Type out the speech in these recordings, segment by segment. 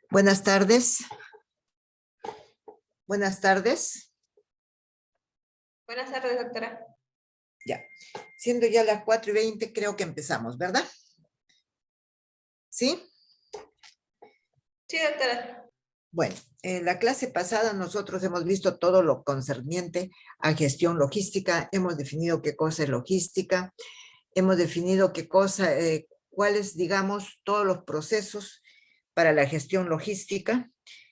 Buenas tardes. Buenas tardes. Buenas tardes, doctora. Ya, siendo ya las 4:20, creo que empezamos, ¿verdad? ¿Sí? Sí, doctora. Bueno, en la clase pasada nosotros hemos visto todo lo concerniente a gestión logística, hemos definido qué cosa es logística, hemos definido qué cosa, cuáles, digamos, todos los procesos para la gestión logística,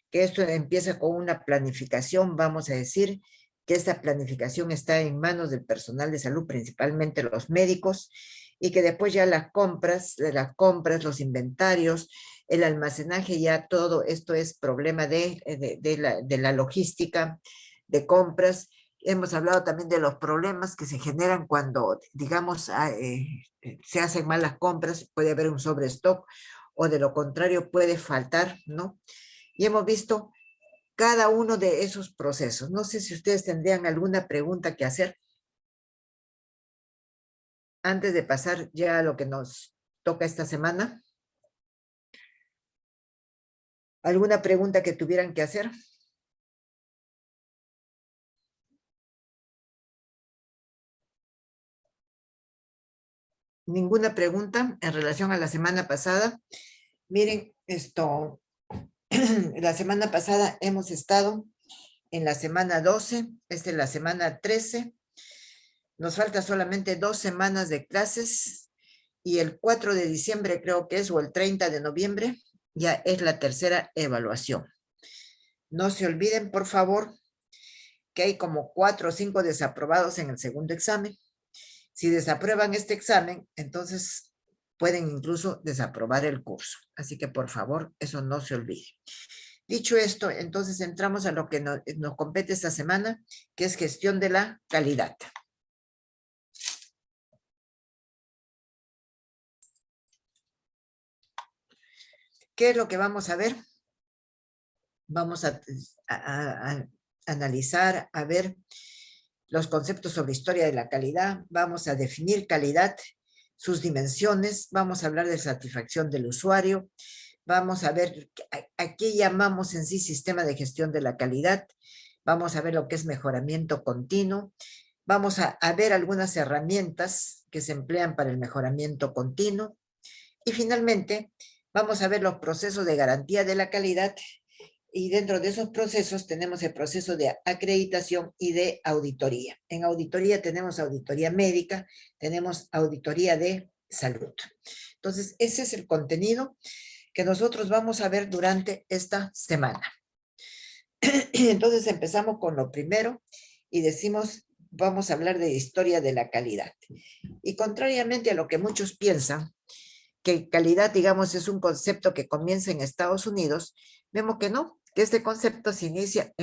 que esto empieza con una planificación, vamos a decir que esta planificación está en manos del personal de salud, principalmente los médicos, y que después ya las compras, los inventarios, el almacenaje, ya todo esto es problema de la logística, de compras. Hemos hablado también de los problemas que se generan cuando, digamos, se hacen malas compras, puede haber un sobrestock, o de lo contrario puede faltar, ¿no? Y hemos visto cada uno de esos procesos. No sé si ustedes tendrían alguna pregunta que hacer antes de pasar ya a lo que nos toca esta semana. ¿Alguna pregunta que tuvieran que hacer? ¿Ninguna pregunta en relación a la semana pasada? Miren, la semana pasada hemos estado en la semana 12, esta es la semana 13. Nos falta solamente 2 semanas de clases y el 4 de diciembre creo que es, o el 30 de noviembre, ya es la tercera evaluación. No se olviden, por favor, que hay como 4 o 5 desaprobados en el segundo examen. Si desaprueban este examen, entonces pueden incluso desaprobar el curso. Así que, por favor, eso no se olvide. Dicho esto, entonces entramos a lo que nos compete esta semana, que es gestión de la calidad. ¿Qué es lo que vamos a ver? Vamos a analizar, a ver los conceptos sobre historia de la calidad, vamos a definir calidad, sus dimensiones, vamos a hablar de satisfacción del usuario, vamos a ver a qué llamamos en sí sistema de gestión de la calidad, vamos a ver lo que es mejoramiento continuo, vamos a ver algunas herramientas que se emplean para el mejoramiento continuo y finalmente vamos a ver los procesos de garantía de la calidad. Y dentro de esos procesos tenemos el proceso de acreditación y de auditoría. En auditoría tenemos auditoría médica, tenemos auditoría de salud. Entonces, ese es el contenido que nosotros vamos a ver durante esta semana. Entonces, empezamos con lo primero y decimos, vamos a hablar de historia de la calidad. Y contrariamente a lo que muchos piensan, que calidad, digamos, es un concepto que comienza en Estados Unidos, vemos que no, que este concepto se inicia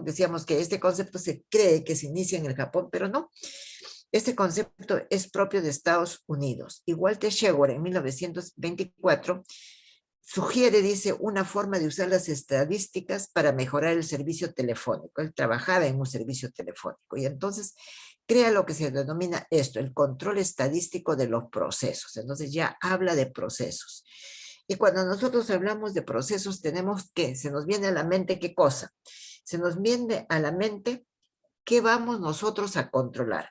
decíamos que este concepto se cree que se inicia en el Japón, pero no. Este concepto es propio de Estados Unidos. Y Walter Sheward en 1924 sugiere, dice, una forma de usar las estadísticas para mejorar el servicio telefónico. Él trabajaba en un servicio telefónico y entonces crea lo que se denomina esto, el control estadístico de los procesos. Entonces ya habla de procesos. Y cuando nosotros hablamos de procesos, tenemos que, se nos viene a la mente, ¿qué cosa? Se nos viene a la mente qué vamos nosotros a controlar.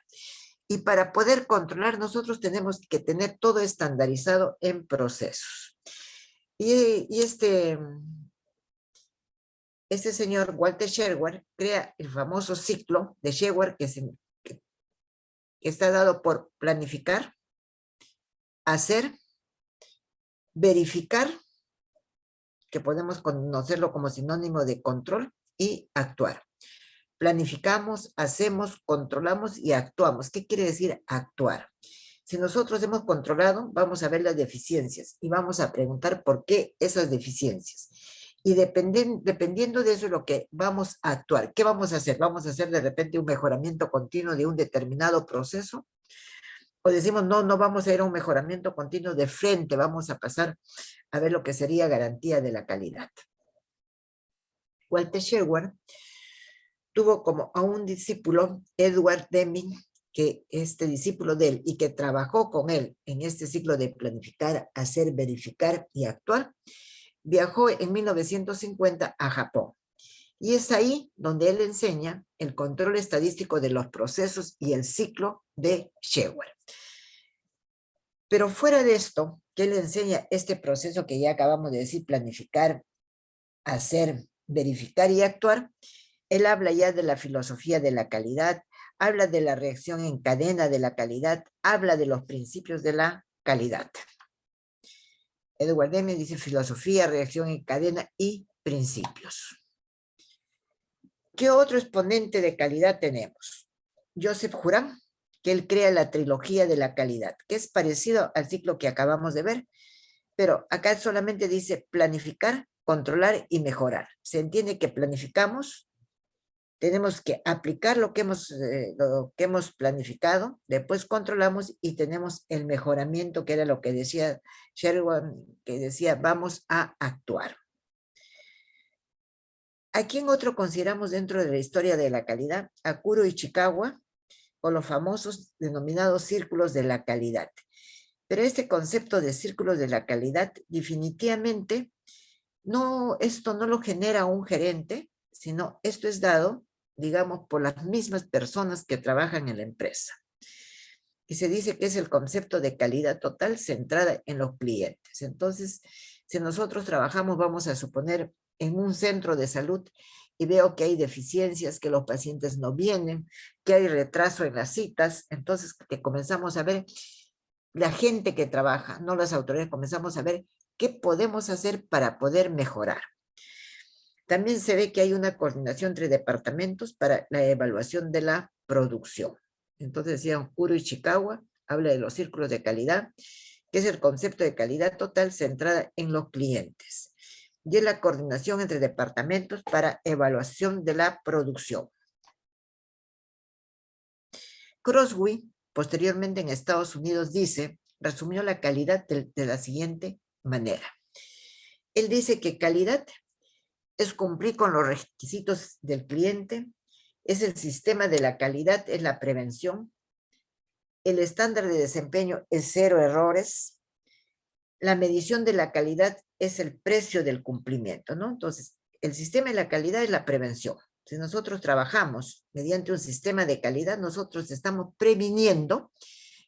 Y para poder controlar, nosotros tenemos que tener todo estandarizado en procesos. Y este señor Walter Sheward crea el famoso ciclo de Sheward que está dado por planificar, hacer, verificar, que podemos conocerlo como sinónimo de control, y actuar. Planificamos, hacemos, controlamos y actuamos. ¿Qué quiere decir actuar? Si nosotros hemos controlado, vamos a ver las deficiencias y vamos a preguntar por qué esas deficiencias. Y dependiendo de eso es lo que vamos a actuar. ¿Qué vamos a hacer? ¿Vamos a hacer de repente un mejoramiento continuo de un determinado proceso? O decimos, no, no vamos a ir a un mejoramiento continuo de frente, vamos a pasar a ver lo que sería garantía de la calidad. Walter Sherwood tuvo como a un discípulo, Edward Deming, que este discípulo de él y que trabajó con él en este ciclo de planificar, hacer, verificar y actuar, viajó en 1950 a Japón. Y es ahí donde él enseña el control estadístico de los procesos y el ciclo de Sherwood. Pero fuera de esto, que él enseña este proceso que ya acabamos de decir, planificar, hacer, verificar y actuar, él habla ya de la filosofía de la calidad, habla de la reacción en cadena de la calidad, habla de los principios de la calidad. Edward Deming dice filosofía, reacción en cadena y principios. ¿Qué otro exponente de calidad tenemos? Joseph Juran, que él crea la trilogía de la calidad, que es parecido al ciclo que acabamos de ver, pero acá solamente dice planificar, controlar y mejorar. Se entiende que planificamos, tenemos que aplicar lo que hemos planificado, después controlamos y tenemos el mejoramiento, que era lo que decía Sherwood, que decía vamos a actuar. ¿A quién otro consideramos dentro de la historia de la calidad? A Kuro Ichikawa, o los famosos denominados círculos de la calidad. Pero este concepto de círculos de la calidad definitivamente esto no lo genera un gerente, sino esto es dado, digamos, por las mismas personas que trabajan en la empresa. Y se dice que es el concepto de calidad total centrada en los clientes. Entonces, si nosotros trabajamos, vamos a suponer, en un centro de salud y veo que hay deficiencias, que los pacientes no vienen, que hay retraso en las citas, entonces que comenzamos a ver la gente que trabaja, no las autoridades, comenzamos a ver qué podemos hacer para poder mejorar. También se ve que hay una coordinación entre departamentos para la evaluación de la producción. Entonces decían Kuro Ichikawa, habla de los círculos de calidad, que es el concepto de calidad total centrada en los clientes. Y es la coordinación entre departamentos para evaluación de la producción. Crosby, posteriormente en Estados Unidos, resumió la calidad de la siguiente manera. Él dice que calidad es cumplir con los requisitos del cliente, es el sistema de la calidad, es la prevención, el estándar de desempeño es 0 errores, la medición de la calidad es el precio del cumplimiento, ¿no? Entonces, el sistema de la calidad es la prevención. Si nosotros trabajamos mediante un sistema de calidad, nosotros estamos previniendo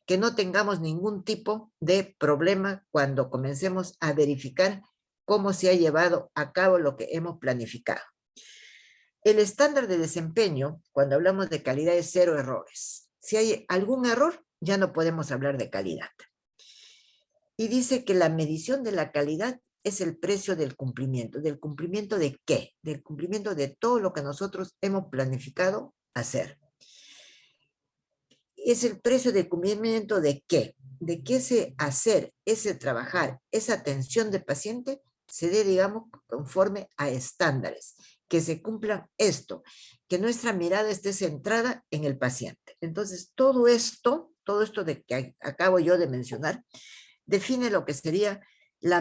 que no tengamos ningún tipo de problema cuando comencemos a verificar cómo se ha llevado a cabo lo que hemos planificado. El estándar de desempeño, cuando hablamos de calidad, es 0 errores. Si hay algún error, ya no podemos hablar de calidad. Y dice que la medición de la calidad es el precio del cumplimiento. ¿Del cumplimiento de qué? Del cumplimiento de todo lo que nosotros hemos planificado hacer. Es el precio del cumplimiento de qué? De que ese hacer, ese trabajar, esa atención del paciente se dé, digamos, conforme a estándares, que se cumplan esto, que nuestra mirada esté centrada en el paciente. Entonces, todo esto de que acabo yo de mencionar, define lo que sería la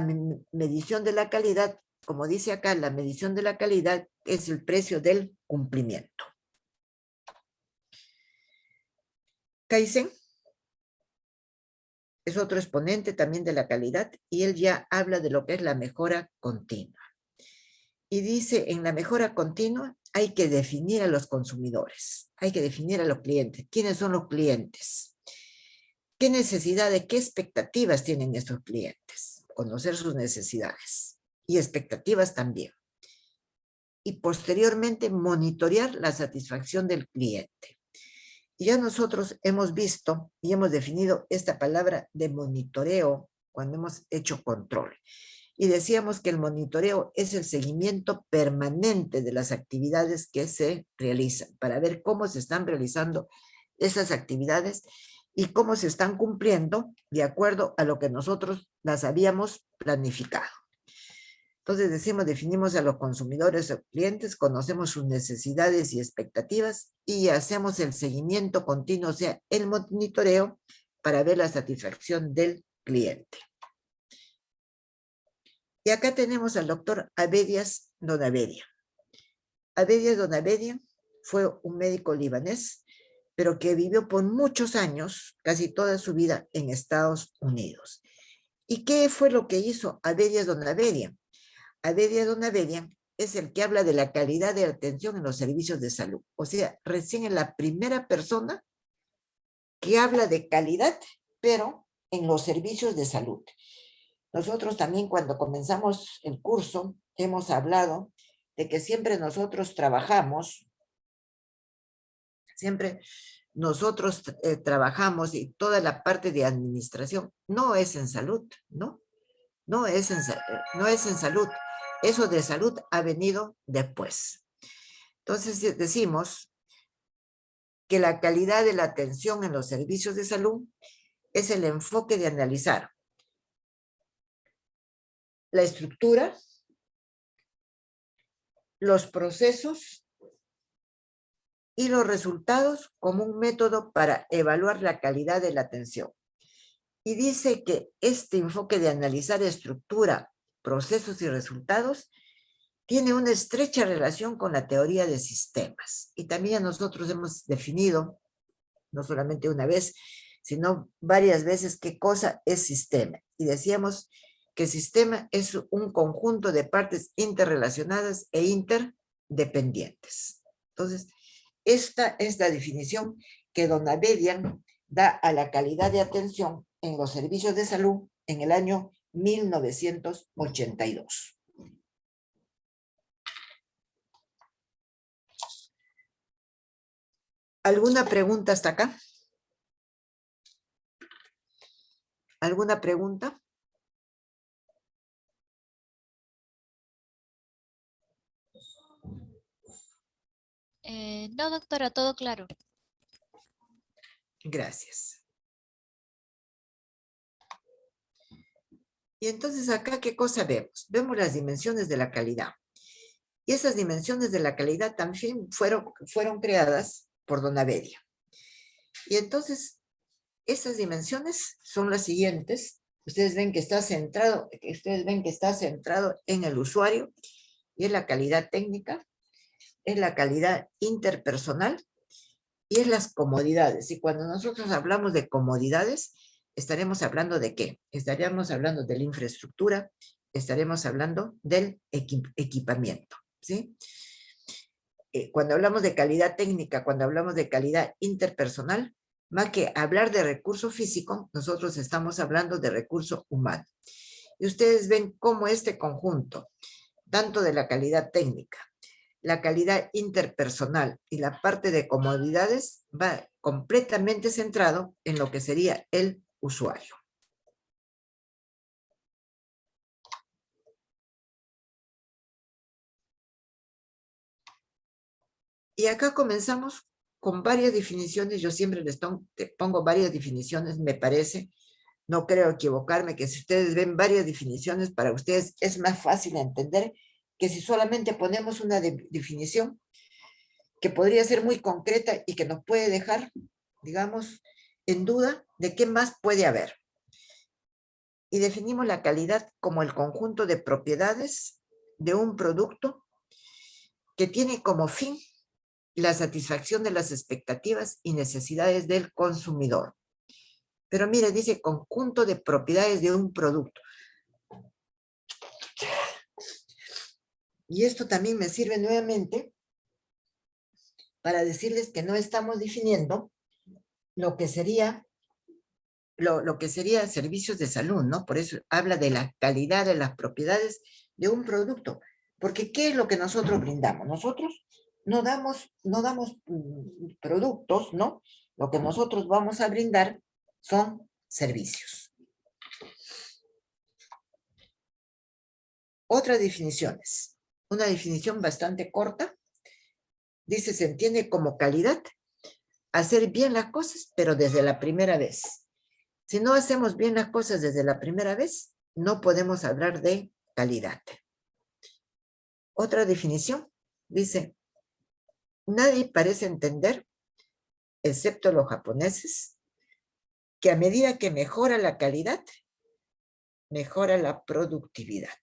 medición de la calidad. Como dice acá, la medición de la calidad es el precio del cumplimiento. Kaizen es otro exponente también de la calidad y él ya habla de lo que es la mejora continua. Y dice, en la mejora continua hay que definir a los consumidores, hay que definir a los clientes. ¿Quiénes son los clientes? ¿Qué necesidades, qué expectativas tienen estos clientes? Conocer sus necesidades y expectativas también. Y posteriormente monitorear la satisfacción del cliente. Y ya nosotros hemos visto y hemos definido esta palabra de monitoreo cuando hemos hecho control. Y decíamos que el monitoreo es el seguimiento permanente de las actividades que se realizan para ver cómo se están realizando esas actividades y cómo se están cumpliendo de acuerdo a lo que nosotros las habíamos planificado. Entonces definimos a los consumidores o clientes, conocemos sus necesidades y expectativas y hacemos el seguimiento continuo, o sea, el monitoreo para ver la satisfacción del cliente. Y acá tenemos al doctor Abedias Donavedia. Abedias Donavedia fue un médico libanés, pero que vivió por muchos años, casi toda su vida, en Estados Unidos. ¿Y qué fue lo que hizo Abedias Donavedia? Abedias Donavedia es el que habla de la calidad de atención en los servicios de salud. O sea, recién es la primera persona que habla de calidad, pero en los servicios de salud. Nosotros también cuando comenzamos el curso hemos hablado de que siempre nosotros trabajamos, y toda la parte de administración no es en salud, ¿no? No es en salud. Eso de salud ha venido después. Entonces decimos que la calidad de la atención en los servicios de salud es el enfoque de analizar la estructura, los procesos y los resultados como un método para evaluar la calidad de la atención. Y dice que este enfoque de analizar estructura, procesos y resultados tiene una estrecha relación con la teoría de sistemas. Y también nosotros hemos definido, no solamente una vez, sino varias veces, qué cosa es sistema. Y decíamos que sistema es un conjunto de partes interrelacionadas e interdependientes. Entonces, esta es la definición que Donavedian da a la calidad de atención en los servicios de salud en el año 1982. ¿Alguna pregunta hasta acá? ¿Alguna pregunta? No, doctora, todo claro. Gracias. Y entonces acá, ¿qué cosa vemos? Vemos las dimensiones de la calidad. Y esas dimensiones de la calidad también fueron creadas por Donavedia. Y entonces, esas dimensiones son las siguientes. Ustedes ven que está centrado en el usuario, y es la calidad técnica, es la calidad interpersonal y es las comodidades. Y cuando nosotros hablamos de comodidades, estaremos hablando de ¿qué? Estaríamos hablando de la infraestructura, estaremos hablando del equipamiento, ¿sí? Cuando hablamos de calidad técnica, cuando hablamos de calidad interpersonal, más que hablar de recurso físico, nosotros estamos hablando de recurso humano. Y ustedes ven cómo este conjunto, tanto de la calidad técnica, la calidad interpersonal y la parte de comodidades, va completamente centrado en lo que sería el usuario. Y acá comenzamos con varias definiciones. Yo siempre les pongo varias definiciones, me parece. No creo equivocarme, que si ustedes ven varias definiciones, para ustedes es más fácil entender que si solamente ponemos una definición que podría ser muy concreta y que nos puede dejar, digamos, en duda de qué más puede haber. Y definimos la calidad como el conjunto de propiedades de un producto que tiene como fin la satisfacción de las expectativas y necesidades del consumidor. Pero mire, dice conjunto de propiedades de un producto. Y esto también me sirve nuevamente para decirles que no estamos definiendo lo que sería servicios de salud, ¿no? Por eso habla de la calidad de las propiedades de un producto. Porque ¿qué es lo que nosotros brindamos? Nosotros no damos productos, ¿no? Lo que nosotros vamos a brindar son servicios. Otras definiciones. Una definición bastante corta. Dice, se entiende como calidad hacer bien las cosas, pero desde la primera vez. Si no hacemos bien las cosas desde la primera vez, no podemos hablar de calidad. Otra definición dice, nadie parece entender, excepto los japoneses, que a medida que mejora la calidad, mejora la productividad.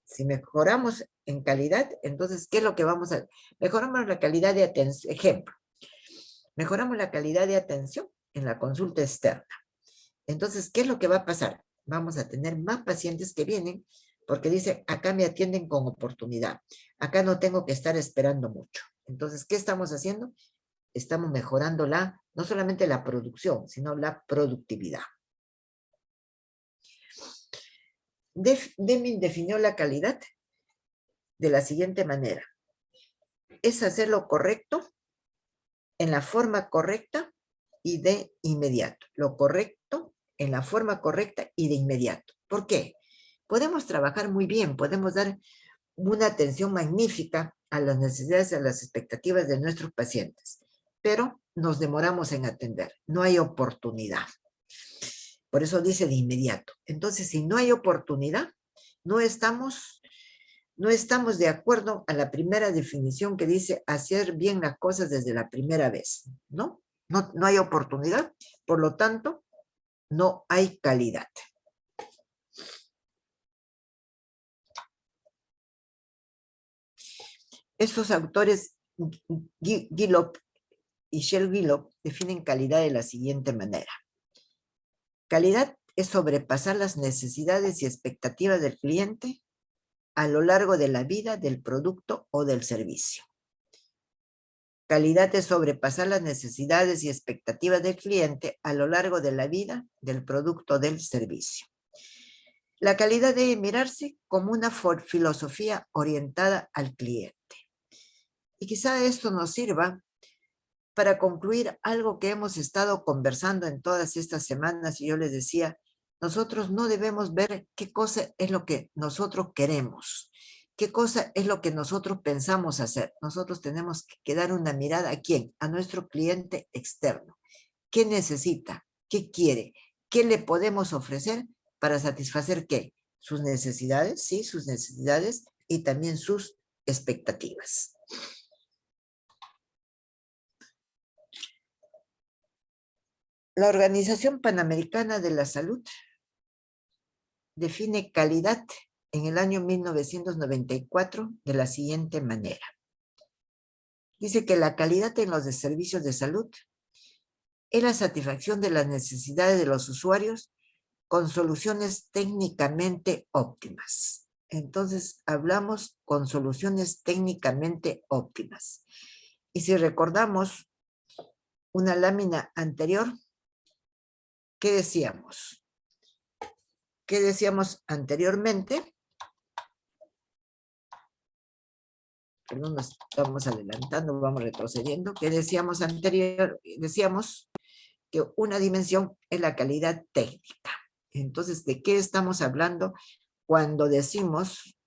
Si mejoramos en calidad, entonces, ¿qué es lo que vamos a...? Mejoramos la calidad de atención. Ejemplo, mejoramos la calidad de atención en la consulta externa. Entonces, ¿qué es lo que va a pasar? Vamos a tener más pacientes que vienen porque dicen, acá me atienden con oportunidad. Acá no tengo que estar esperando mucho. Entonces, ¿qué estamos haciendo? Estamos mejorando no solamente la producción, sino la productividad. Deming definió la calidad de la siguiente manera. Es hacer lo correcto en la forma correcta y de inmediato. Lo correcto en la forma correcta y de inmediato. ¿Por qué? Podemos trabajar muy bien, podemos dar una atención magnífica a las necesidades, a las expectativas de nuestros pacientes, pero nos demoramos en atender, no hay oportunidad. Por eso dice de inmediato. Entonces, si no hay oportunidad, no estamos de acuerdo a la primera definición que dice hacer bien las cosas desde la primera vez, ¿no? No hay oportunidad, por lo tanto, no hay calidad. Estos autores, Gillop y Shell Gillop, definen calidad de la siguiente manera. Calidad es sobrepasar las necesidades y expectativas del cliente a lo largo de la vida del producto o del servicio. Calidad es sobrepasar las necesidades y expectativas del cliente a lo largo de la vida del producto o del servicio. La calidad debe mirarse como una filosofía orientada al cliente. Y quizá esto nos sirva para concluir algo que hemos estado conversando en todas estas semanas, y yo les decía, nosotros no debemos ver qué cosa es lo que nosotros queremos, qué cosa es lo que nosotros pensamos hacer. Nosotros tenemos que dar una mirada ¿a quién? A nuestro cliente externo. ¿Qué necesita? ¿Qué quiere? ¿Qué le podemos ofrecer para satisfacer qué? Sus necesidades, sí, sus necesidades y también sus expectativas. La Organización Panamericana de la Salud define calidad en el año 1994 de la siguiente manera. Dice que la calidad en los servicios de salud es la satisfacción de las necesidades de los usuarios con soluciones técnicamente óptimas. Entonces, hablamos con soluciones técnicamente óptimas. Y si recordamos una lámina anterior, ¿qué decíamos? ¿Qué decíamos anteriormente? Perdón, nos estamos adelantando, vamos retrocediendo. ¿Qué decíamos anterior? Decíamos que una dimensión es la calidad técnica. Entonces, ¿de qué estamos hablando cuando decimos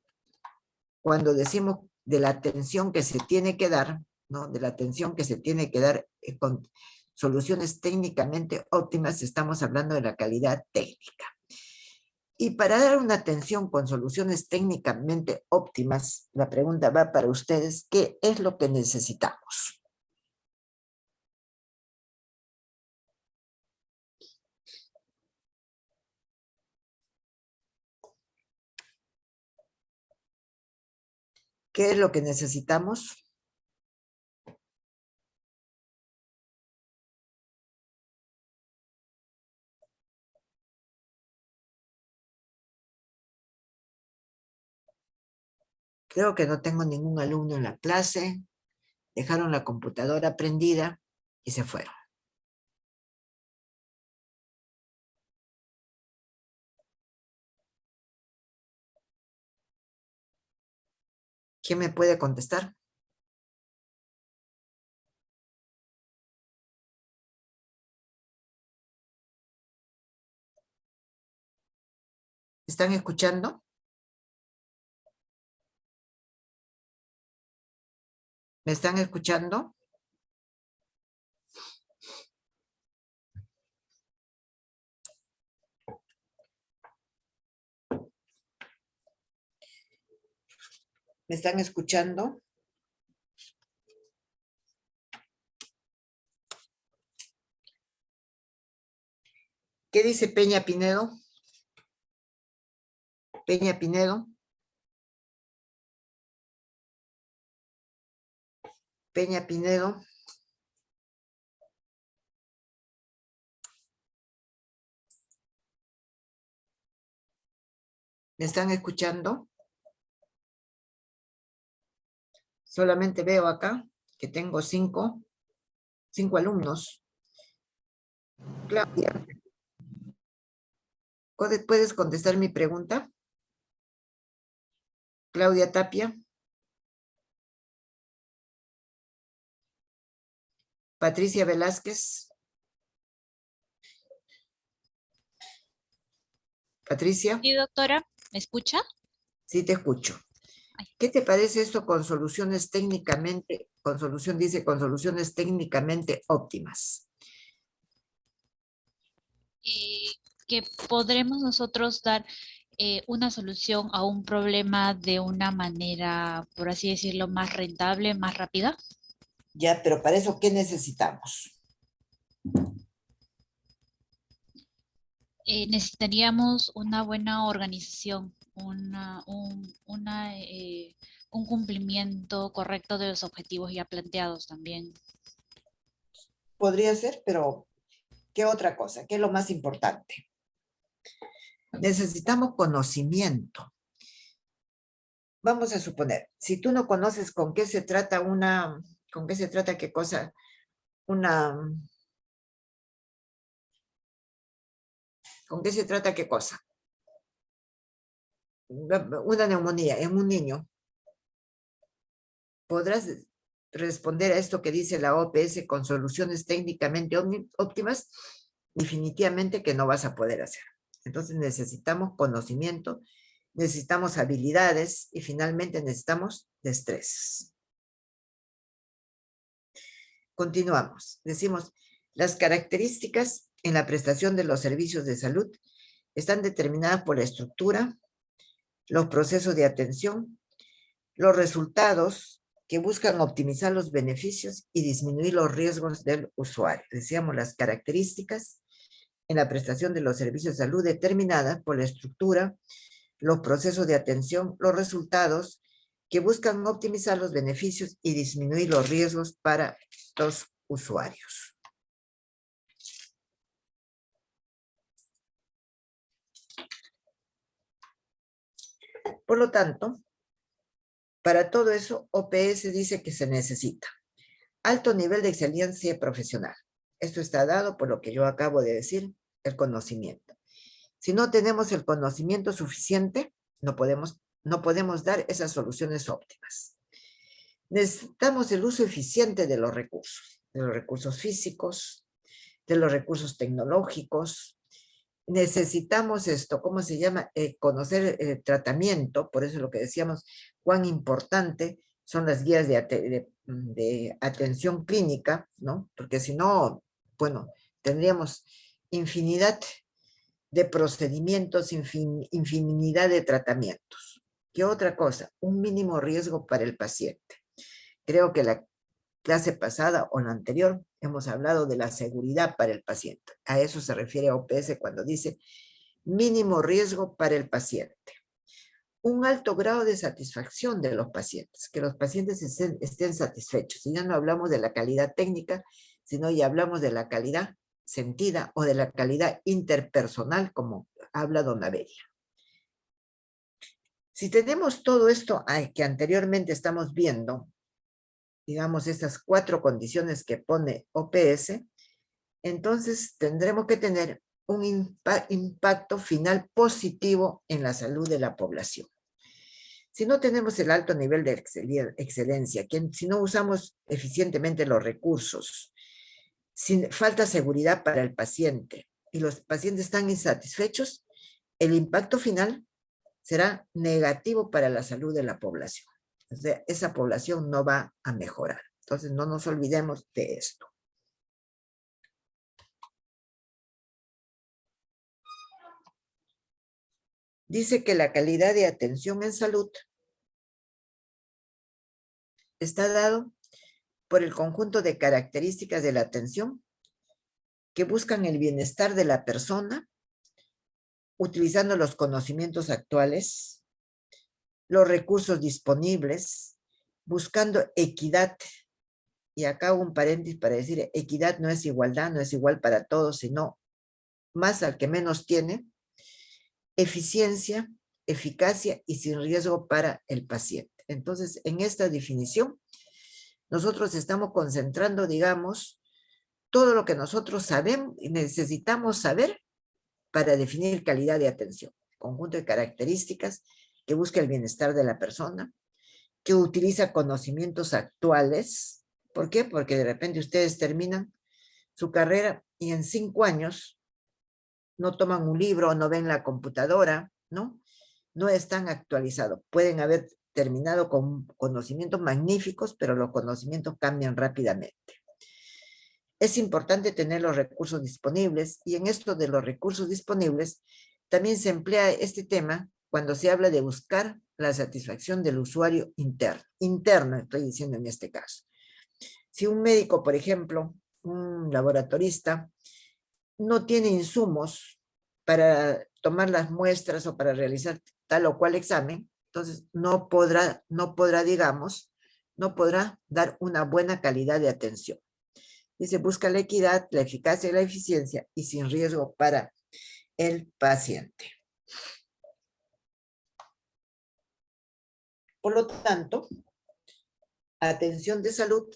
de la atención que se tiene que dar, ¿no? De la atención que se tiene que dar con soluciones técnicamente óptimas, estamos hablando de la calidad técnica. Y para dar una atención con soluciones técnicamente óptimas, la pregunta va para ustedes, ¿qué es lo que necesitamos? ¿Qué es lo que necesitamos? Creo que no tengo ningún alumno en la clase, dejaron la computadora prendida y se fueron. ¿Quién me puede contestar? ¿Están escuchando? ¿Me están escuchando? ¿Me están escuchando? ¿Qué dice Peña Pinedo? Peña Pinedo. Peña Pinedo. ¿Me están escuchando? Solamente veo acá que tengo cinco alumnos. Claudia, ¿puedes contestar mi pregunta? Claudia Tapia. Patricia Velázquez. Patricia. Sí, doctora, ¿me escucha? Sí, te escucho. Ay. ¿Qué te parece esto con soluciones técnicamente, con soluciones técnicamente óptimas? Que podremos nosotros dar una solución a un problema de una manera, por así decirlo, más rentable, más rápida. Ya, pero para eso, ¿qué necesitamos? Necesitaríamos una buena organización, un cumplimiento correcto de los objetivos ya planteados también. Podría ser, pero ¿qué otra cosa? ¿Qué es lo más importante? Necesitamos conocimiento. Vamos a suponer, si tú no conoces con qué se trata con qué se trata qué cosa, con qué se trata qué cosa, una neumonía en un niño, ¿podrás responder a esto que dice la OPS con soluciones técnicamente óptimas? Definitivamente que no vas a poder hacer. Entonces necesitamos conocimiento, necesitamos habilidades y finalmente necesitamos destrezas. Continuamos. Decimos, las características en la prestación de los servicios de salud están determinadas por la estructura, los procesos de atención, los resultados que buscan optimizar los beneficios y disminuir los riesgos del usuario. Decíamos las características en la prestación de los servicios de salud determinadas por la estructura, los procesos de atención, los resultados que buscan optimizar los beneficios y disminuir los riesgos para los usuarios. Por lo tanto, para todo eso, OPS dice que se necesita alto nivel de excelencia profesional. Esto está dado por lo que yo acabo de decir, el conocimiento. Si no tenemos el conocimiento suficiente, no podemos dar esas soluciones óptimas. Necesitamos el uso eficiente de los recursos físicos, de los recursos tecnológicos. Necesitamos esto, ¿cómo se llama? Conocer el tratamiento, por eso lo que decíamos, cuán importante son las guías de atención clínica, ¿no? Porque si no, bueno, tendríamos infinidad de procedimientos, infinidad de tratamientos. ¿Qué otra cosa? Un mínimo riesgo para el paciente. Creo que la clase pasada o la anterior hemos hablado de la seguridad para el paciente. A eso se refiere OPS cuando dice mínimo riesgo para el paciente. Un alto grado de satisfacción de los pacientes, que los pacientes estén satisfechos. Y ya no hablamos de la calidad técnica, sino ya hablamos de la calidad sentida o de la calidad interpersonal, como habla don Averia. Si tenemos todo esto que anteriormente estamos viendo, digamos, estas 4 condiciones que pone OPS, entonces tendremos que tener un impacto final positivo en la salud de la población. Si no tenemos el alto nivel de excelencia, si no usamos eficientemente los recursos, si falta seguridad para el paciente y los pacientes están insatisfechos, el impacto final será negativo para la salud de la población. O sea, esa población no va a mejorar. Entonces, no nos olvidemos de esto. Dice que la calidad de atención en salud está dado por el conjunto de características de la atención que buscan el bienestar de la persona, utilizando los conocimientos actuales, los recursos disponibles, buscando equidad. Y acá hago un paréntesis para decir, equidad no es igualdad, no es igual para todos, sino más al que menos tiene, eficiencia, eficacia y sin riesgo para el paciente. Entonces, en esta definición, nosotros estamos concentrando, digamos, todo lo que nosotros sabemos y necesitamos saber para definir calidad de atención. Conjunto de características que busca el bienestar de la persona, que utiliza conocimientos actuales. ¿Por qué? Porque de repente ustedes terminan su carrera y en 5 años no toman un libro, no ven la computadora, ¿no? No están actualizados. Pueden haber terminado con conocimientos magníficos, pero los conocimientos cambian rápidamente. Es importante tener los recursos disponibles y en esto de los recursos disponibles también se emplea este tema cuando se habla de buscar la satisfacción del usuario interno estoy diciendo en este caso. Si un médico, por ejemplo, un laboratorista, no tiene insumos para tomar las muestras o para realizar tal o cual examen, entonces no podrá, digamos, no podrá dar una buena calidad de atención. Dice, busca la equidad, la eficacia y la eficiencia y sin riesgo para el paciente. Por lo tanto, atención de salud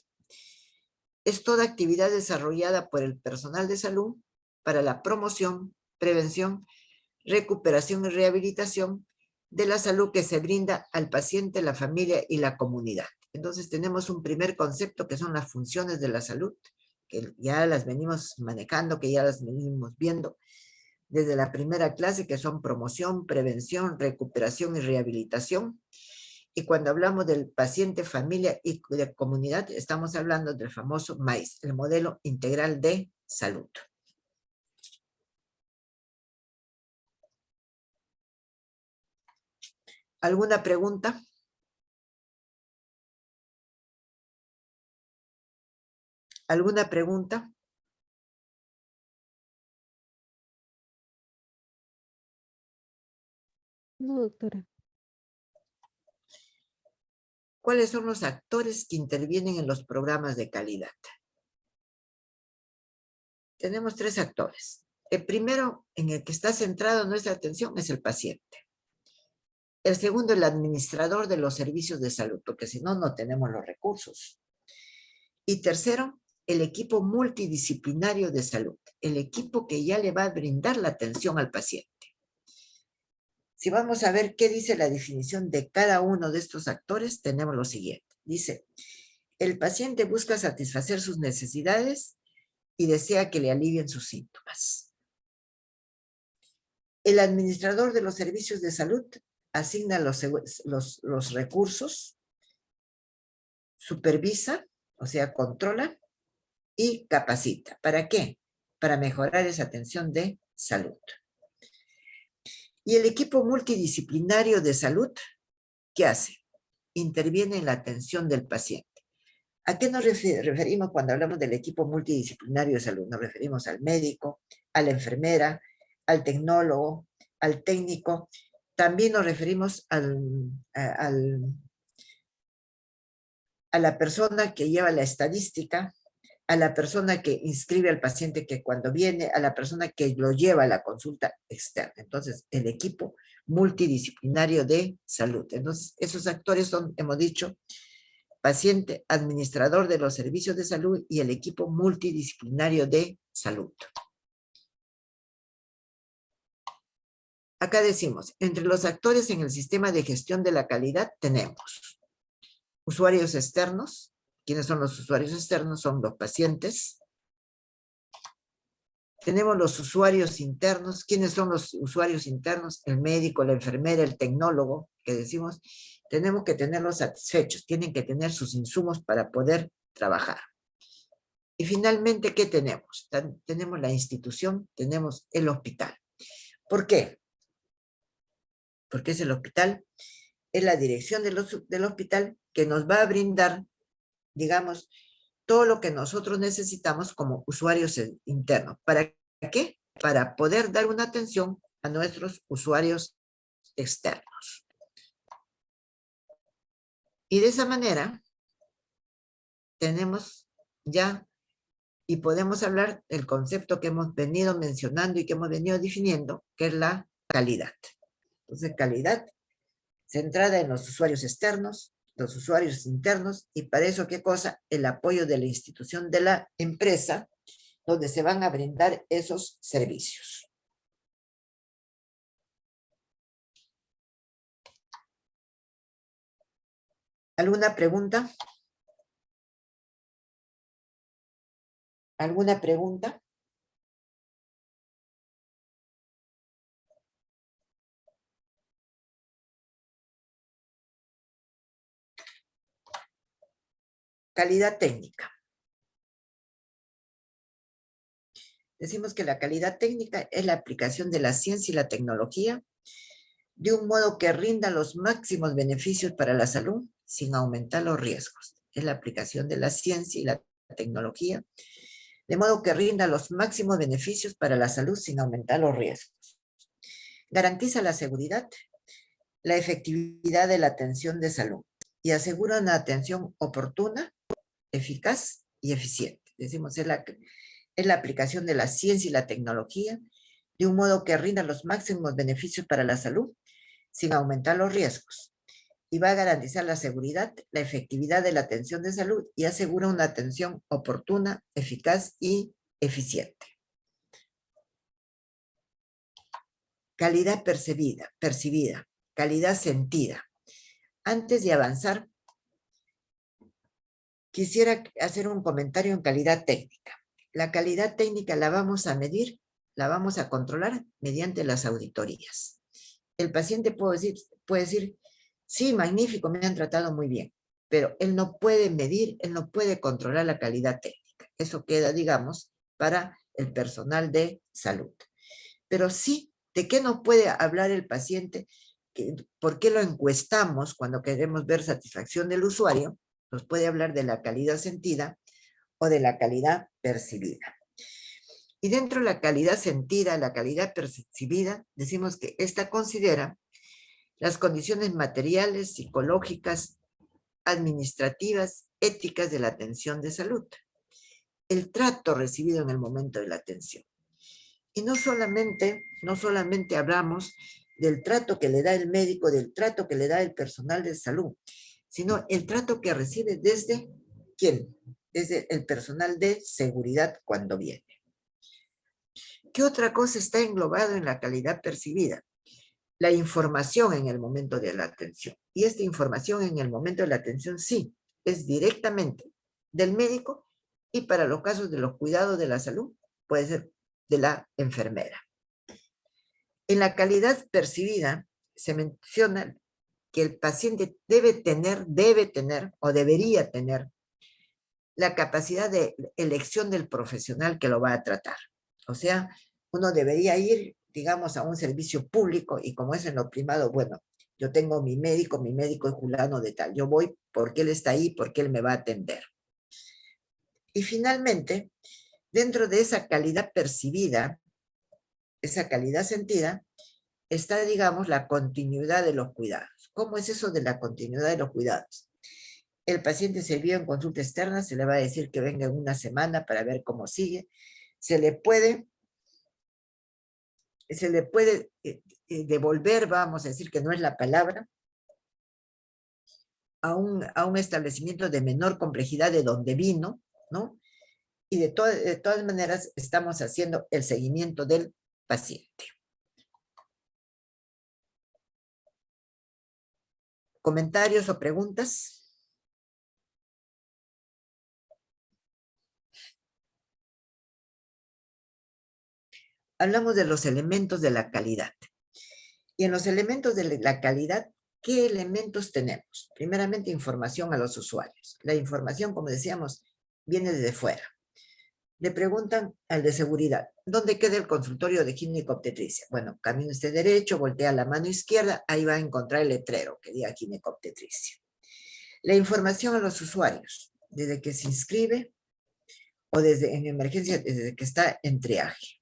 es toda actividad desarrollada por el personal de salud para la promoción, prevención, recuperación y rehabilitación de la salud que se brinda al paciente, la familia y la comunidad. Entonces tenemos un primer concepto que son las funciones de la salud, que ya las venimos manejando, que ya las venimos viendo desde la primera clase, que son promoción, prevención, recuperación y rehabilitación. Y cuando hablamos del paciente, familia y de comunidad, estamos hablando del famoso MAIS, el modelo integral de salud. ¿Alguna pregunta? ¿Alguna pregunta? No, doctora. ¿Cuáles son los actores que intervienen en los programas de calidad? Tenemos 3 actores. El primero, en el que está centrada nuestra atención, es el paciente. El segundo, el administrador de los servicios de salud, porque si no, no tenemos los recursos. Y tercero, el equipo multidisciplinario de salud, el equipo que ya le va a brindar la atención al paciente. Si vamos a ver qué dice la definición de cada uno de estos actores, tenemos lo siguiente. Dice, el paciente busca satisfacer sus necesidades y desea que le alivien sus síntomas. El administrador de los servicios de salud asigna los recursos, supervisa, o sea, controla y capacita. ¿Para qué? Para mejorar esa atención de salud. Y el equipo multidisciplinario de salud, ¿qué hace? Interviene en la atención del paciente. ¿A qué nos referimos cuando hablamos del equipo multidisciplinario de salud? Nos referimos al médico, a la enfermera, al tecnólogo, al técnico. También nos referimos a la persona que lleva la estadística, a la persona que inscribe al paciente que cuando viene, a la persona que lo lleva a la consulta externa. Entonces, el equipo multidisciplinario de salud. Entonces, esos actores son, hemos dicho, paciente, administrador de los servicios de salud y el equipo multidisciplinario de salud. Acá decimos, entre los actores en el sistema de gestión de la calidad tenemos usuarios externos. ¿Quiénes son los usuarios externos? Son los pacientes. Tenemos los usuarios internos. ¿Quiénes son los usuarios internos? El médico, la enfermera, el tecnólogo, que decimos, tenemos que tenerlos satisfechos, tienen que tener sus insumos para poder trabajar. Y finalmente, ¿qué tenemos? Tenemos la institución, tenemos el hospital. ¿Por qué? Porque es el hospital, es la dirección del hospital que nos va a brindar digamos, todo lo que nosotros necesitamos como usuarios internos. ¿Para qué? Para poder dar una atención a nuestros usuarios externos. Y de esa manera tenemos ya y podemos hablar del concepto que hemos venido mencionando y que hemos venido definiendo, que es la calidad. Entonces, calidad centrada en los usuarios externos, los usuarios internos, y para eso, ¿qué cosa? El apoyo de la institución de la empresa, donde se van a brindar esos servicios. ¿Alguna pregunta? ¿Alguna pregunta? Calidad técnica. Decimos que la calidad técnica es la aplicación de la ciencia y la tecnología de un modo que rinda los máximos beneficios para la salud sin aumentar los riesgos. Es la aplicación de la ciencia y la tecnología de modo que rinda los máximos beneficios para la salud sin aumentar los riesgos. Garantiza la seguridad, la efectividad de la atención de salud y asegura una atención oportuna, eficaz y eficiente. Decimos, es la aplicación de la ciencia y la tecnología de un modo que rinda los máximos beneficios para la salud sin aumentar los riesgos. Y va a garantizar la seguridad, la efectividad de la atención de salud y asegura una atención oportuna, eficaz y eficiente. Calidad percibida, calidad sentida. Antes de avanzar, quisiera hacer un comentario en calidad técnica. La calidad técnica la vamos a medir, la vamos a controlar mediante las auditorías. El paciente puede decir, sí, magnífico, me han tratado muy bien, pero él no puede medir, él no puede controlar la calidad técnica. Eso queda, digamos, para el personal de salud. Pero sí, ¿de qué nos puede hablar el paciente? ¿Por qué lo encuestamos cuando queremos ver satisfacción del usuario? Nos puede hablar de la calidad sentida o de la calidad percibida. Y dentro de la calidad sentida, la calidad percibida, decimos que esta considera las condiciones materiales, psicológicas, administrativas, éticas de la atención de salud, el trato recibido en el momento de la atención. Y no solamente hablamos del trato que le da el médico, del trato que le da el personal de salud, sino el trato que recibe desde ¿quién? Desde el personal de seguridad cuando viene. ¿Qué otra cosa está englobado en la calidad percibida? La información en el momento de la atención. Y esta información en el momento de la atención sí, es directamente del médico y para los casos de los cuidados de la salud puede ser de la enfermera. En la calidad percibida se menciona que el paciente debe tener o debería tener la capacidad de elección del profesional que lo va a tratar. O sea, uno debería ir, digamos, a un servicio público y como es en lo privado, bueno, yo tengo mi médico es fulano de tal. Yo voy porque él está ahí, porque él me va a atender. Y finalmente, dentro de esa calidad percibida, esa calidad sentida, está, digamos, la continuidad de los cuidados. ¿Cómo es eso de la continuidad de los cuidados? El paciente se vio en consulta externa, se le va a decir que venga en una semana para ver cómo sigue. Se le puede devolver, vamos a decir que no es la palabra, a un establecimiento de menor complejidad de donde vino, ¿no? Y de todas maneras estamos haciendo el seguimiento del paciente. ¿Comentarios o preguntas? Hablamos de los elementos de la calidad. Y en los elementos de la calidad, ¿qué elementos tenemos? Primeramente, información a los usuarios. La información, como decíamos, viene desde fuera. Le preguntan al de seguridad, ¿dónde queda el consultorio de ginecobstetricia? Bueno, camine usted derecho, voltea a la mano izquierda, ahí va a encontrar el letrero que diga ginecobstetricia. La información a los usuarios. desde que se inscribe o desde en emergencia, desde que está en triaje.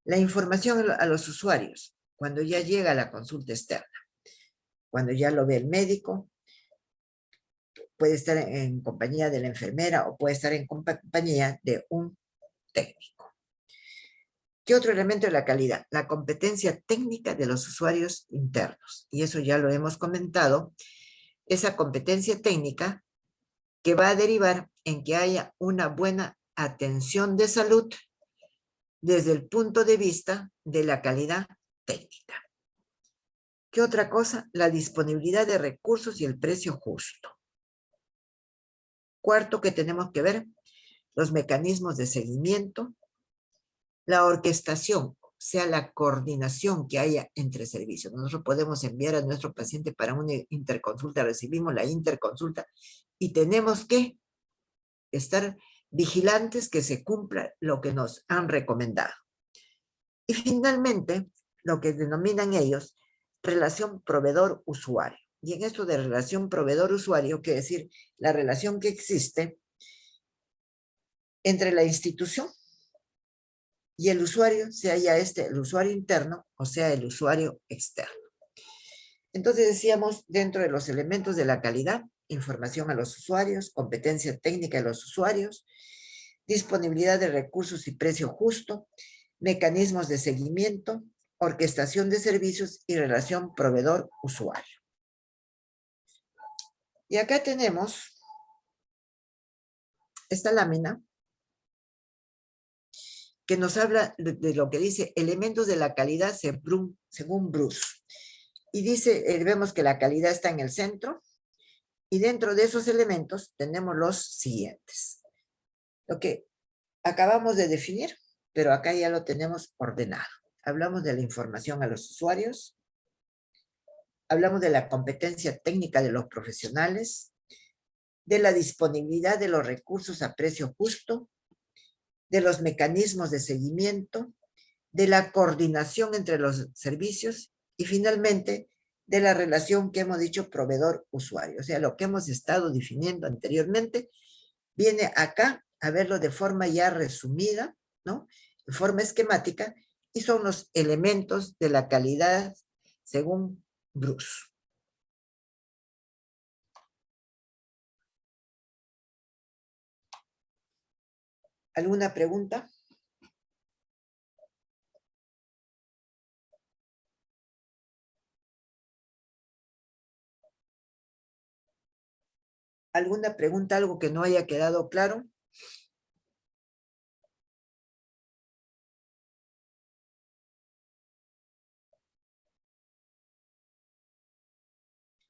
La información a los usuarios, cuando ya llega a la consulta externa, cuando ya lo ve el médico, puede estar en compañía de la enfermera o puede estar en compañía de un técnico. ¿Qué otro elemento de la calidad? La competencia técnica de los usuarios internos. Y eso ya lo hemos comentado. Esa competencia técnica que va a derivar en que haya una buena atención de salud desde el punto de vista de la calidad técnica. ¿Qué otra cosa? La disponibilidad de recursos y el precio justo. Cuarto que tenemos que ver, los mecanismos de seguimiento, la orquestación, o sea, la coordinación que haya entre servicios. Nosotros podemos enviar a nuestro paciente para una interconsulta, recibimos la interconsulta y tenemos que estar vigilantes que se cumpla lo que nos han recomendado. Y finalmente, lo que denominan ellos relación proveedor-usuario. Y en esto de relación proveedor-usuario, quiere decir la relación que existe entre la institución y el usuario, sea ya el usuario interno o sea el usuario externo. Entonces decíamos, dentro de los elementos de la calidad, información a los usuarios, competencia técnica de los usuarios, disponibilidad de recursos y precio justo, mecanismos de seguimiento, orquestación de servicios y relación proveedor-usuario. Y acá tenemos esta lámina que nos habla de lo que dice elementos de la calidad según Bruce. Y dice, vemos que la calidad está en el centro y dentro de esos elementos tenemos los siguientes. Lo que acabamos de definir, pero acá ya lo tenemos ordenado. Hablamos de la información a los usuarios, hablamos de la competencia técnica de los profesionales, de la disponibilidad de los recursos a precio justo, de los mecanismos de seguimiento, de la coordinación entre los servicios y finalmente de la relación que hemos dicho proveedor-usuario. O sea, lo que hemos estado definiendo anteriormente viene acá a verlo de forma ya resumida, ¿no? De forma esquemática, y son los elementos de la calidad según Bruce. ¿Alguna pregunta? ¿Alguna pregunta, algo que no haya quedado claro?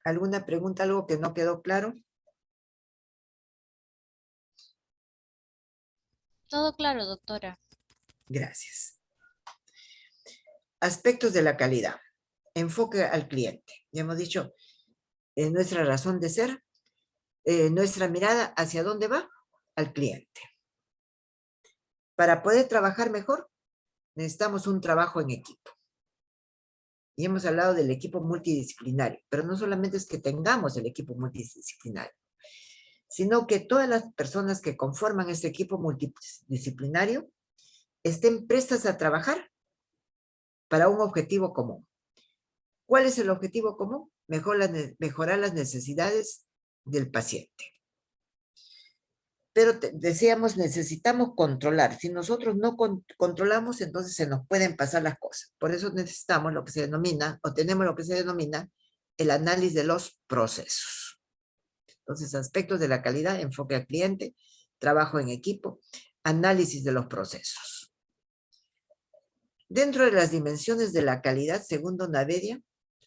¿Alguna pregunta, algo que no quedó claro? Todo claro, doctora. Gracias. Aspectos de la calidad. Enfoque al cliente. Ya hemos dicho, nuestra razón de ser, nuestra mirada hacia dónde va, al cliente. Para poder trabajar mejor, necesitamos un trabajo en equipo. Y hemos hablado del equipo multidisciplinario, pero no solamente es que tengamos el equipo multidisciplinario, sino que todas las personas que conforman este equipo multidisciplinario estén prestas a trabajar para un objetivo común. ¿Cuál es el objetivo común? Mejorar las necesidades del paciente. Pero decíamos, necesitamos controlar. Si nosotros no controlamos, entonces se nos pueden pasar las cosas. Por eso necesitamos lo que se denomina, o tenemos lo que se denomina, el análisis de los procesos. Entonces, aspectos de la calidad, enfoque al cliente, trabajo en equipo, análisis de los procesos. Dentro de las dimensiones de la calidad, según Donavedia,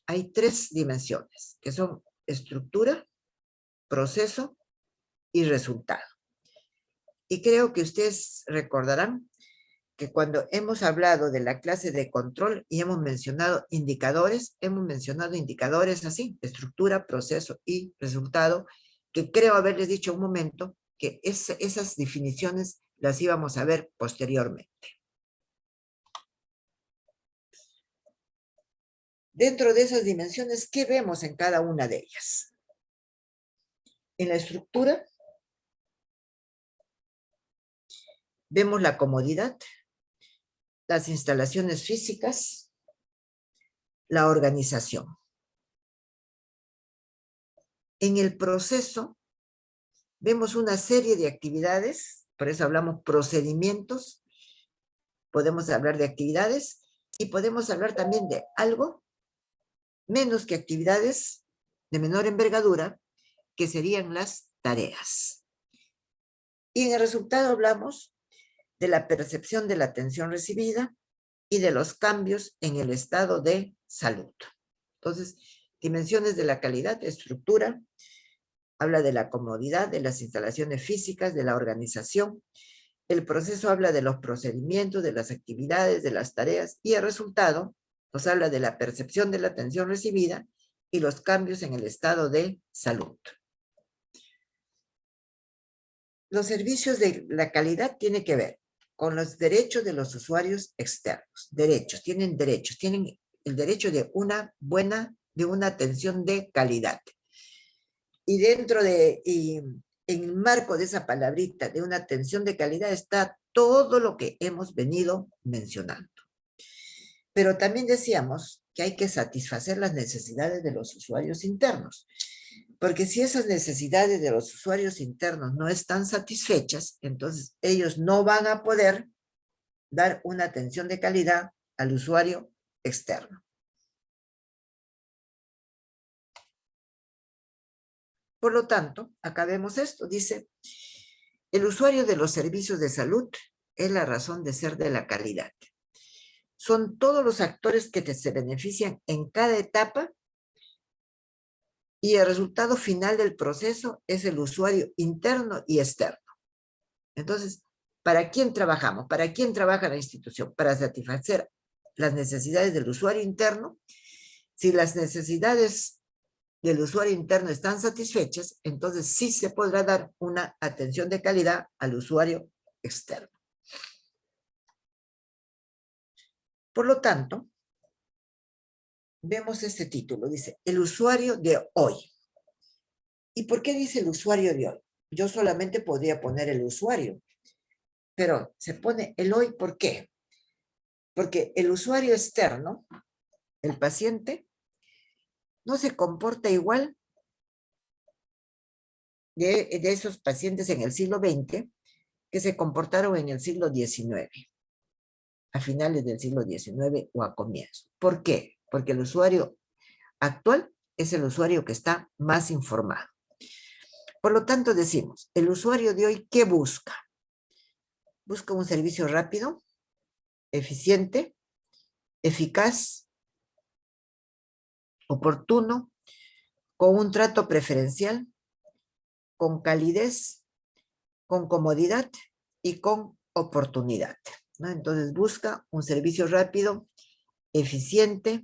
hay 3 dimensiones, que son estructura, proceso y resultado. Y creo que ustedes recordarán que cuando hemos hablado de la clase de control y hemos mencionado indicadores así, estructura, proceso y resultado, que creo haberles dicho un momento que esas definiciones las íbamos a ver posteriormente. Dentro de esas dimensiones, ¿qué vemos en cada una de ellas? En la estructura Vemos la comodidad, las instalaciones físicas, la organización. En el proceso vemos una serie de actividades, por eso hablamos procedimientos, podemos hablar de actividades y podemos hablar también de algo menos que actividades de menor envergadura, que serían las tareas. Y en el resultado hablamos de la percepción de la atención recibida y de los cambios en el estado de salud. Entonces, dimensiones de la calidad, estructura, habla de la comodidad, de las instalaciones físicas, de la organización. El proceso habla de los procedimientos, de las actividades, de las tareas, y el resultado nos habla de la percepción de la atención recibida y los cambios en el estado de salud. Los servicios de la calidad tienen que ver con los derechos de los usuarios externos. Tienen el derecho de una atención de calidad. Y en el marco de esa palabrita de una atención de calidad está todo lo que hemos venido mencionando. Pero también decíamos que hay que satisfacer las necesidades de los usuarios internos. Porque si esas necesidades de los usuarios internos no están satisfechas, entonces ellos no van a poder dar una atención de calidad al usuario externo. Por lo tanto, acá vemos esto, dice, el usuario de los servicios de salud es la razón de ser de la calidad. Son todos los actores que se benefician en cada etapa y el resultado final del proceso es el usuario interno y externo. Entonces, ¿para quién trabajamos? ¿Para quién trabaja la institución? Para satisfacer las necesidades del usuario interno. Si las necesidades del usuario interno están satisfechas, entonces sí se podrá dar una atención de calidad al usuario externo. Por lo tanto, vemos este título, dice, el usuario de hoy. ¿Y por qué dice el usuario de hoy? Yo solamente podría poner el usuario, pero se pone el hoy, ¿por qué? Porque el usuario externo, el paciente, no se comporta igual de esos pacientes en el siglo XX que se comportaron en el siglo XIX, a finales del siglo XIX o a comienzos. ¿Por qué? Porque el usuario actual es el usuario que está más informado. Por lo tanto, decimos, el usuario de hoy, ¿qué busca? Busca un servicio rápido, eficiente, eficaz, oportuno, con un trato preferencial, con calidez, con comodidad y con oportunidad, ¿no? Entonces busca un servicio rápido, eficiente,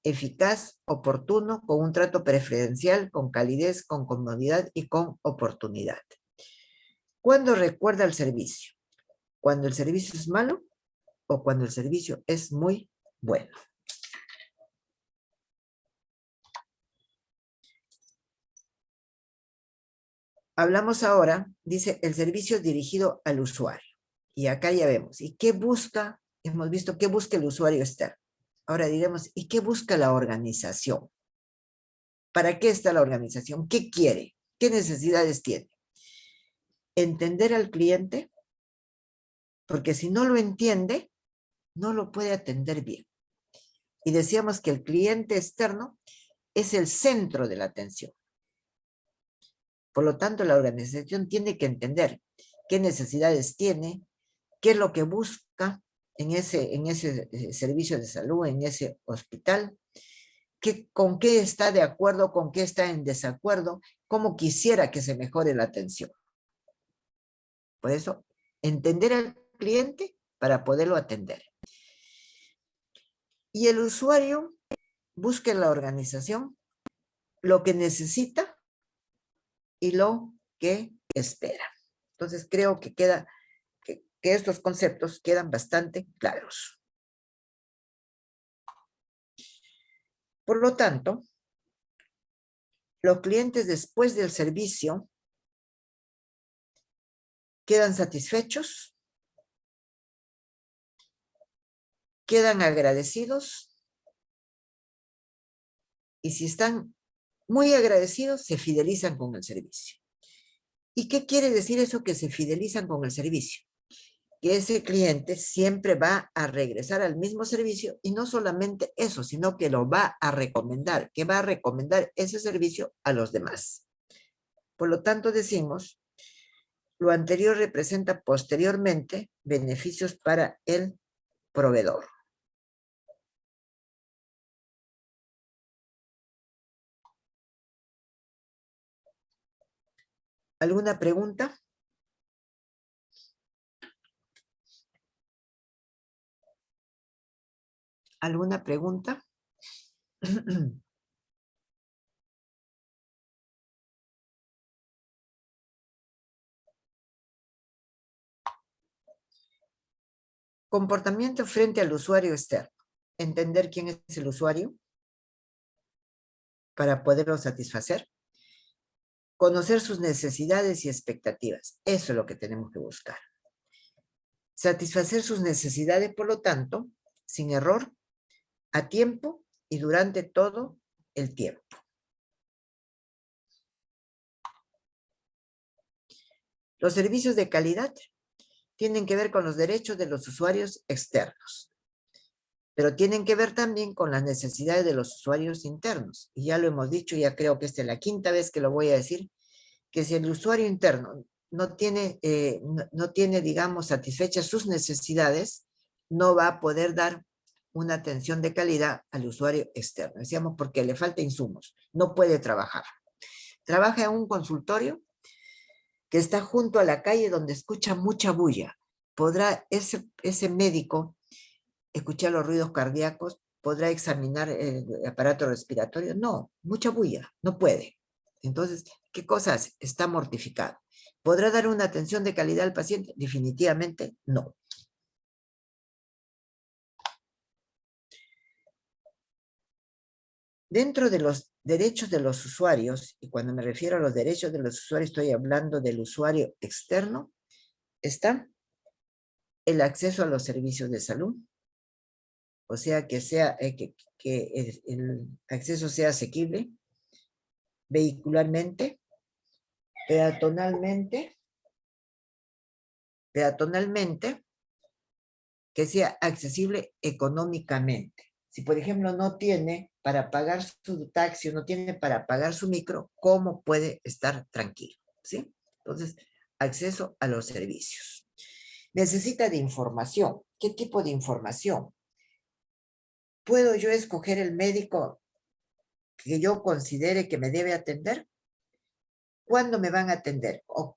eficaz, oportuno, con un trato preferencial, con calidez, con comodidad y con oportunidad. ¿Cuándo recuerda el servicio? ¿Cuando el servicio es malo o cuando el servicio es muy bueno? Hablamos ahora, dice, el servicio dirigido al usuario. Y acá ya vemos, ¿y qué busca? Hemos visto qué busca el usuario externo. Ahora diremos, ¿y qué busca la organización? ¿Para qué está la organización? ¿Qué quiere? ¿Qué necesidades tiene? Entender al cliente, porque si no lo entiende, no lo puede atender bien. Y decíamos que el cliente externo es el centro de la atención. Por lo tanto, la organización tiene que entender qué necesidades tiene, qué es lo que busca en ese servicio de salud, en ese hospital, con qué está de acuerdo, con qué está en desacuerdo, cómo quisiera que se mejore la atención. Por eso, entender al cliente para poderlo atender. Y el usuario busca en la organización lo que necesita y lo que espera. Entonces, creo que estos conceptos quedan bastante claros. Por lo tanto, los clientes después del servicio quedan satisfechos, quedan agradecidos y si están muy agradecidos, se fidelizan con el servicio. ¿Y qué quiere decir eso que se fidelizan con el servicio? Que ese cliente siempre va a regresar al mismo servicio y no solamente eso, sino que lo va a recomendar, que va a recomendar ese servicio a los demás. Por lo tanto, decimos, lo anterior representa posteriormente beneficios para el proveedor. ¿Alguna pregunta? ¿Alguna pregunta? Comportamiento frente al usuario externo. Entender quién es el usuario para poderlo satisfacer. Conocer sus necesidades y expectativas. Eso es lo que tenemos que buscar. Satisfacer sus necesidades, por lo tanto, sin error, a tiempo y durante todo el tiempo. Los servicios de calidad tienen que ver con los derechos de los usuarios externos, pero tienen que ver también con las necesidades de los usuarios internos. Y ya lo hemos dicho, ya creo que esta es la quinta vez que lo voy a decir, que si el usuario interno no tiene, digamos, satisfechas sus necesidades, no va a poder dar una atención de calidad al usuario externo. Decíamos porque le falta insumos, no puede trabajar. Trabaja en un consultorio que está junto a la calle donde escucha mucha bulla. ¿Podrá ese médico escuchar los ruidos cardíacos? ¿Podrá examinar el aparato respiratorio? No, mucha bulla, no puede. Entonces, ¿qué cosa hace? Está mortificado. ¿Podrá dar una atención de calidad al paciente? Definitivamente no. Dentro de los derechos de los usuarios, y cuando me refiero a los derechos de los usuarios estoy hablando del usuario externo, está el acceso a los servicios de salud, o sea, que el acceso sea asequible, vehicularmente, peatonalmente, que sea accesible económicamente. Si, por ejemplo, no tiene para pagar su taxi, no tiene para pagar su micro, ¿cómo puede estar tranquilo? ¿Sí? Entonces, acceso a los servicios. Necesita de información. ¿Qué tipo de información? ¿Puedo yo escoger el médico que yo considere que me debe atender? ¿Cuándo me van a atender? ¿O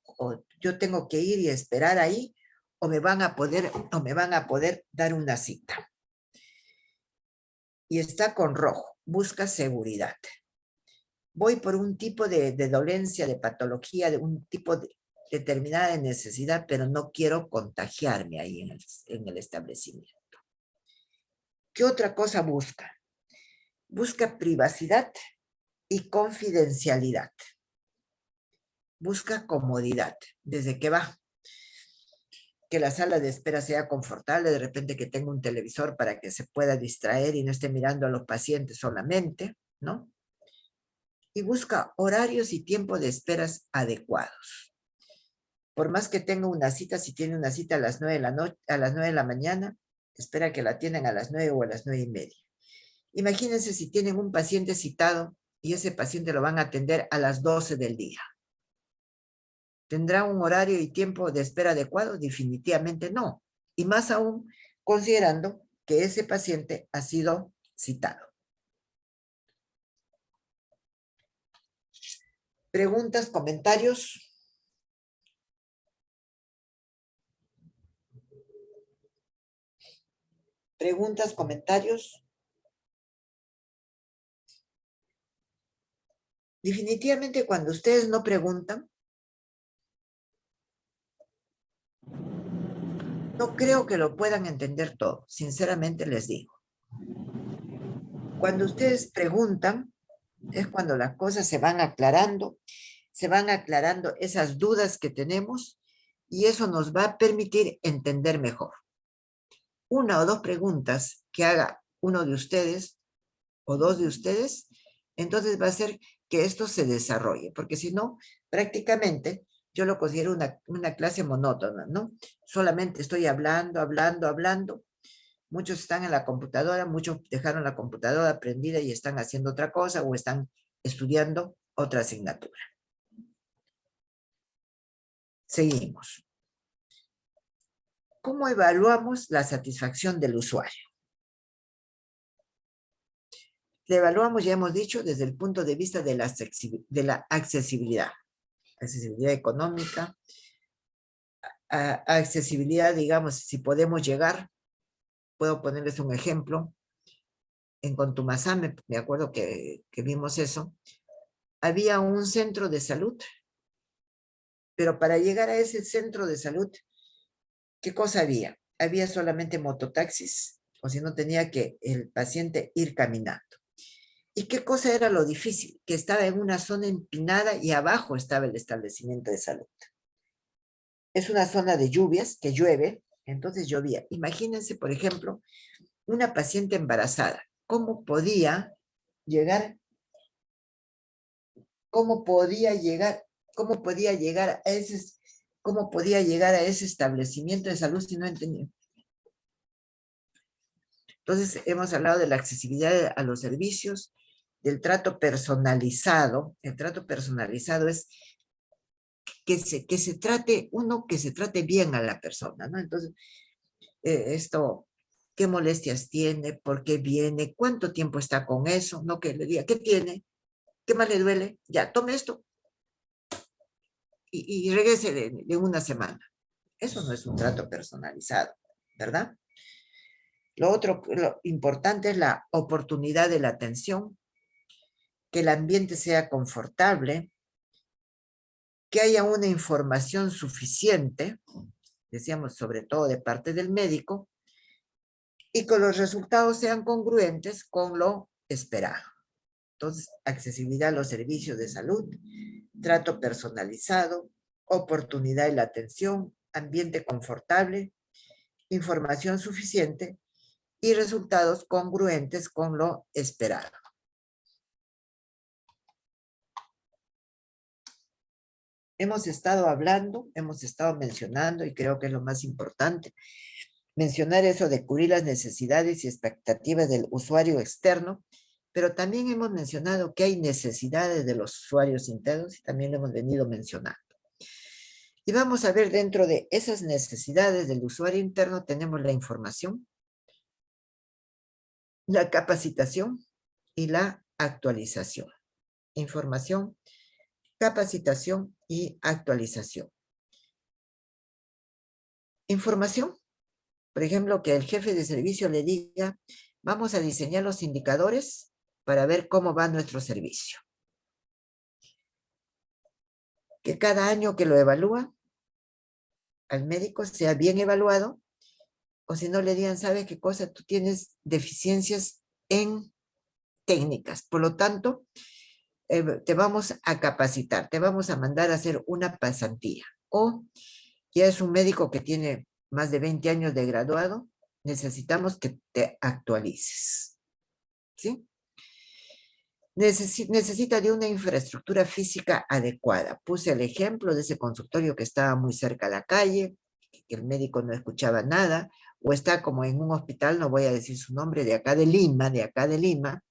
yo tengo que ir y esperar ahí? ¿O me van a poder dar una cita? Y está con rojo. Busca seguridad. Voy por un tipo de dolencia, de patología, de un tipo determinada de necesidad, pero no quiero contagiarme ahí en el establecimiento. ¿Qué otra cosa busca? Busca privacidad y confidencialidad. Busca comodidad, desde que va. Que la sala de espera sea confortable, de repente que tenga un televisor para que se pueda distraer y no esté mirando a los pacientes solamente, ¿no? Y busca horarios y tiempo de esperas adecuados. Por más que tenga una cita, si tiene una cita a las 9 de la noche, a las 9 de la mañana, espera que la atiendan a las 9 o a las 9:30. Imagínense si tienen un paciente citado y ese paciente lo van a atender a las 12 del día. ¿Tendrá un horario y tiempo de espera adecuado? Definitivamente no. Y más aún, considerando que ese paciente ha sido citado. ¿Preguntas, comentarios? ¿Preguntas, comentarios? Definitivamente cuando ustedes no preguntan, no creo que lo puedan entender todo, sinceramente les digo. Cuando ustedes preguntan, es cuando las cosas se van aclarando esas dudas que tenemos y eso nos va a permitir entender mejor. una o dos preguntas que haga uno de ustedes o dos de ustedes, entonces va a hacer que esto se desarrolle, porque si no, prácticamente yo lo considero una clase monótona, ¿no? Solamente estoy hablando, hablando, hablando. Muchos están en la computadora, muchos dejaron la computadora prendida y están haciendo otra cosa o están estudiando otra asignatura. Seguimos. ¿Cómo evaluamos la satisfacción del usuario? La evaluamos, ya hemos dicho, desde el punto de vista de la accesibilidad. Accesibilidad económica, accesibilidad, digamos, si podemos llegar. Puedo ponerles un ejemplo. En Contumazán, me acuerdo que vimos eso. Había un centro de salud, pero para llegar a ese centro de salud, ¿qué cosa había? Había solamente mototaxis, o si no tenía que el paciente ir caminando. ¿Y qué cosa era lo difícil? Que estaba en una zona empinada y abajo estaba el establecimiento de salud. Es una zona de lluvias, que llueve, entonces llovía. Imagínense, por ejemplo, una paciente embarazada. ¿Cómo podía llegar a ese establecimiento de salud si no entendía? Entonces, hemos hablado de la accesibilidad a los servicios, del trato personalizado. El trato personalizado es que se trate bien a la persona, ¿no? Entonces, esto, ¿qué molestias tiene? ¿Por qué viene? ¿Cuánto tiempo está con eso? No que le diga, ¿qué tiene? ¿Qué más le duele? Ya, tome esto y regrese de una semana. Eso no es un trato personalizado, ¿verdad? Lo otro, lo importante es la oportunidad de la atención, que el ambiente sea confortable, que haya una información suficiente, decíamos sobre todo de parte del médico, y que los resultados sean congruentes con lo esperado. Entonces, accesibilidad a los servicios de salud, trato personalizado, oportunidad de la atención, ambiente confortable, información suficiente y resultados congruentes con lo esperado. Hemos estado hablando, hemos estado mencionando, y creo que es lo más importante, mencionar eso de cubrir las necesidades y expectativas del usuario externo, pero también hemos mencionado que hay necesidades de los usuarios internos y también lo hemos venido mencionando. Y vamos a ver dentro de esas necesidades del usuario interno tenemos la información, la capacitación y la actualización. Información, capacitación y actualización. Información, por ejemplo, que el jefe de servicio le diga, vamos a diseñar los indicadores para ver cómo va nuestro servicio. Que cada año que lo evalúa al médico sea bien evaluado, o si no le digan, ¿sabe qué cosa? Tú tienes deficiencias en técnicas, por lo tanto, te vamos a capacitar, te vamos a mandar a hacer una pasantía. O ya es un médico que tiene más de 20 años de graduado, necesitamos que te actualices. ¿Sí? Necesita de una infraestructura física adecuada. Puse el ejemplo de ese consultorio que estaba muy cerca a la calle, que el médico no escuchaba nada, o está como en un hospital, no voy a decir su nombre, de acá de Lima,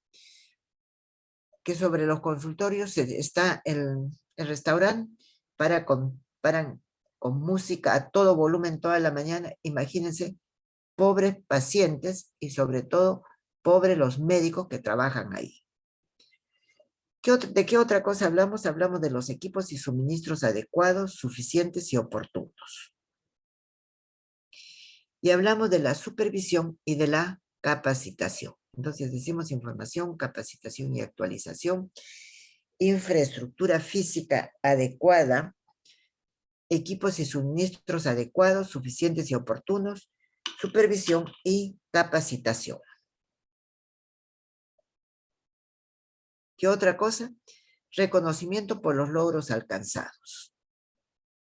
que sobre los consultorios está el restaurante paran con música a todo volumen toda la mañana. Imagínense, pobres pacientes y sobre todo, pobres los médicos que trabajan ahí. ¿De qué otra cosa hablamos? Hablamos de los equipos y suministros adecuados, suficientes y oportunos. Y hablamos de la supervisión y de la capacitación. Entonces decimos información, capacitación y actualización, infraestructura física adecuada, equipos y suministros adecuados, suficientes y oportunos, supervisión y capacitación. ¿Qué otra cosa? Reconocimiento por los logros alcanzados.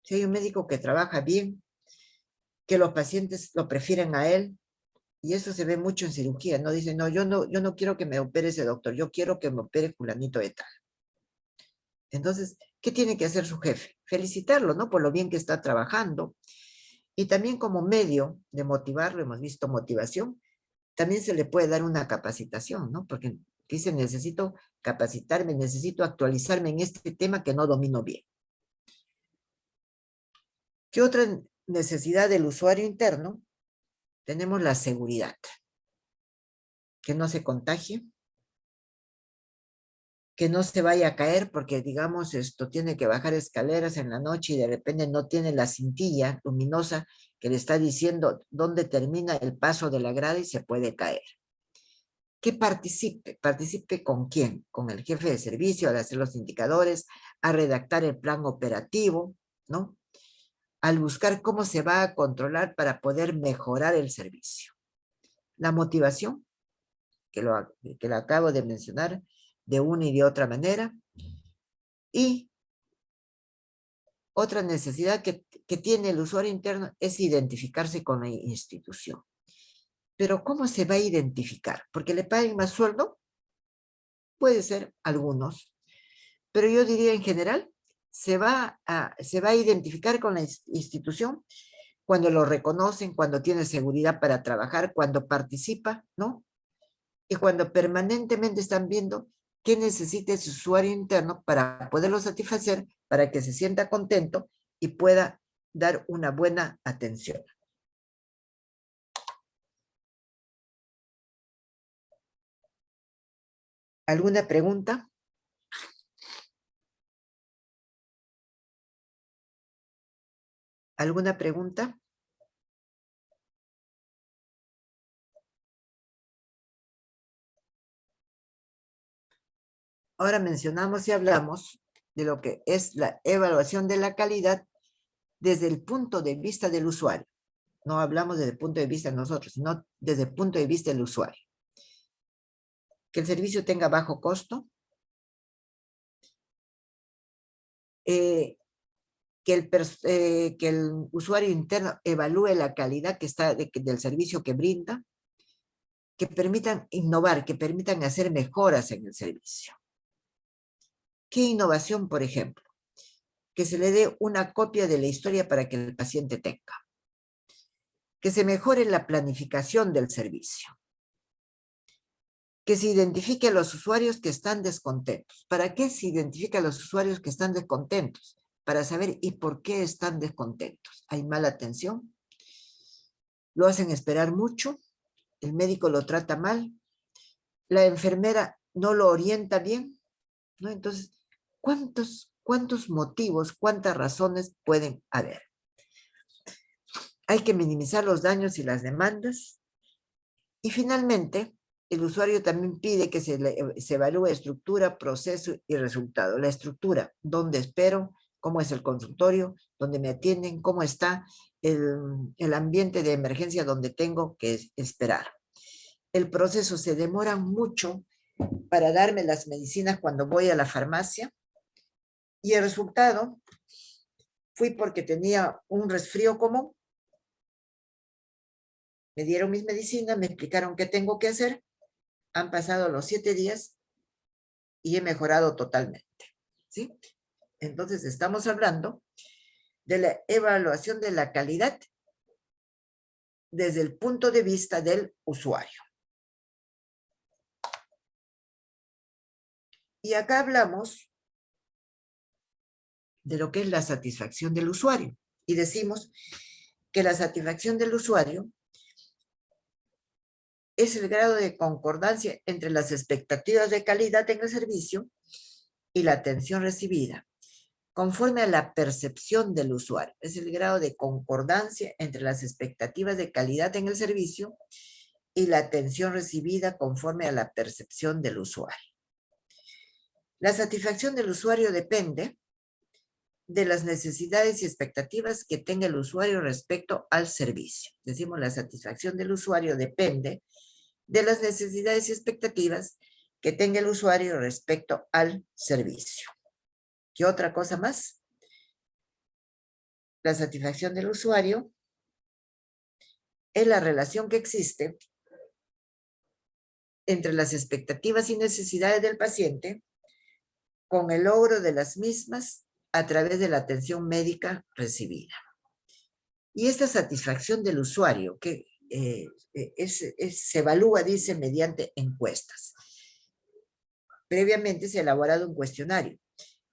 Si hay un médico que trabaja bien, que los pacientes lo prefieren a él, Y eso se ve mucho en cirugía, ¿no? Dicen, no, yo no quiero que me opere ese doctor, yo quiero que me opere fulanito de tal. Entonces, ¿qué tiene que hacer su jefe? Felicitarlo, ¿no? Por lo bien que está trabajando. Y también como medio de motivarlo, hemos visto motivación, también se le puede dar una capacitación, ¿no? Porque dice, necesito capacitarme, necesito actualizarme en este tema que no domino bien. ¿Qué otra necesidad del usuario interno? Tenemos la seguridad. Que no se contagie, que no se vaya a caer porque, digamos, esto tiene que bajar escaleras en la noche y de repente no tiene la cintilla luminosa que le está diciendo dónde termina el paso de la grada y se puede caer. Que participe. ¿Participe con quién? Con el jefe de servicio, al hacer los indicadores, a redactar el plan operativo, ¿no? Al buscar cómo se va a controlar para poder mejorar el servicio. La motivación, que lo acabo de mencionar de una y de otra manera. Y otra necesidad que tiene el usuario interno es identificarse con la institución. Pero ¿cómo se va a identificar? ¿Porque le paguen más sueldo? Puede ser algunos. Pero yo diría en general, se va a identificar con la institución cuando lo reconocen, cuando tiene seguridad para trabajar, cuando participa, ¿no? Y cuando permanentemente están viendo qué necesita ese usuario interno para poderlo satisfacer, para que se sienta contento y pueda dar una buena atención. ¿Alguna pregunta? ¿Alguna pregunta? Ahora mencionamos y hablamos de lo que es la evaluación de la calidad desde el punto de vista del usuario. No hablamos desde el punto de vista de nosotros, sino desde el punto de vista del usuario. Que el servicio tenga bajo costo, que el usuario interno evalúe la calidad que está del servicio que brinda, que permitan innovar, que permitan hacer mejoras en el servicio. ¿Qué innovación, por ejemplo? Que se le dé una copia de la historia para que el paciente tenga. Que se mejore la planificación del servicio. Que se identifique a los usuarios que están descontentos. ¿Para qué se identifica a los usuarios que están descontentos? Para saber y por qué están descontentos. ¿Hay mala atención? ¿Lo hacen esperar mucho? ¿El médico lo trata mal? ¿La enfermera no lo orienta bien? ¿No? Entonces, ¿cuántos motivos, cuántas razones pueden haber? Hay que minimizar los daños y las demandas. Y finalmente, el usuario también pide que se evalúe estructura, proceso y resultado. La estructura, dónde espero, cómo es el consultorio, dónde me atienden, cómo está el ambiente de emergencia donde tengo que esperar. El proceso, se demora mucho para darme las medicinas cuando voy a la farmacia. Y el resultado, fui porque tenía un resfrío común. Me dieron mis medicinas, me explicaron qué tengo que hacer. Han pasado los 7 días y he mejorado totalmente, ¿sí? Entonces estamos hablando de la evaluación de la calidad desde el punto de vista del usuario. Y acá hablamos de lo que es la satisfacción del usuario. Y decimos que la satisfacción del usuario es el grado de concordancia entre las expectativas de calidad en el servicio y la atención recibida, conforme a la percepción del usuario. Es el grado de concordancia entre las expectativas de calidad en el servicio y la atención recibida conforme a la percepción del usuario. La satisfacción del usuario depende de las necesidades y expectativas que tenga el usuario respecto al servicio. Decimos, la satisfacción del usuario depende de las necesidades y expectativas que tenga el usuario respecto al servicio. ¿Qué otra cosa más? La satisfacción del usuario es la relación que existe entre las expectativas y necesidades del paciente con el logro de las mismas a través de la atención médica recibida. Y esta satisfacción del usuario, que se evalúa, dice, mediante encuestas. Previamente se ha elaborado un cuestionario,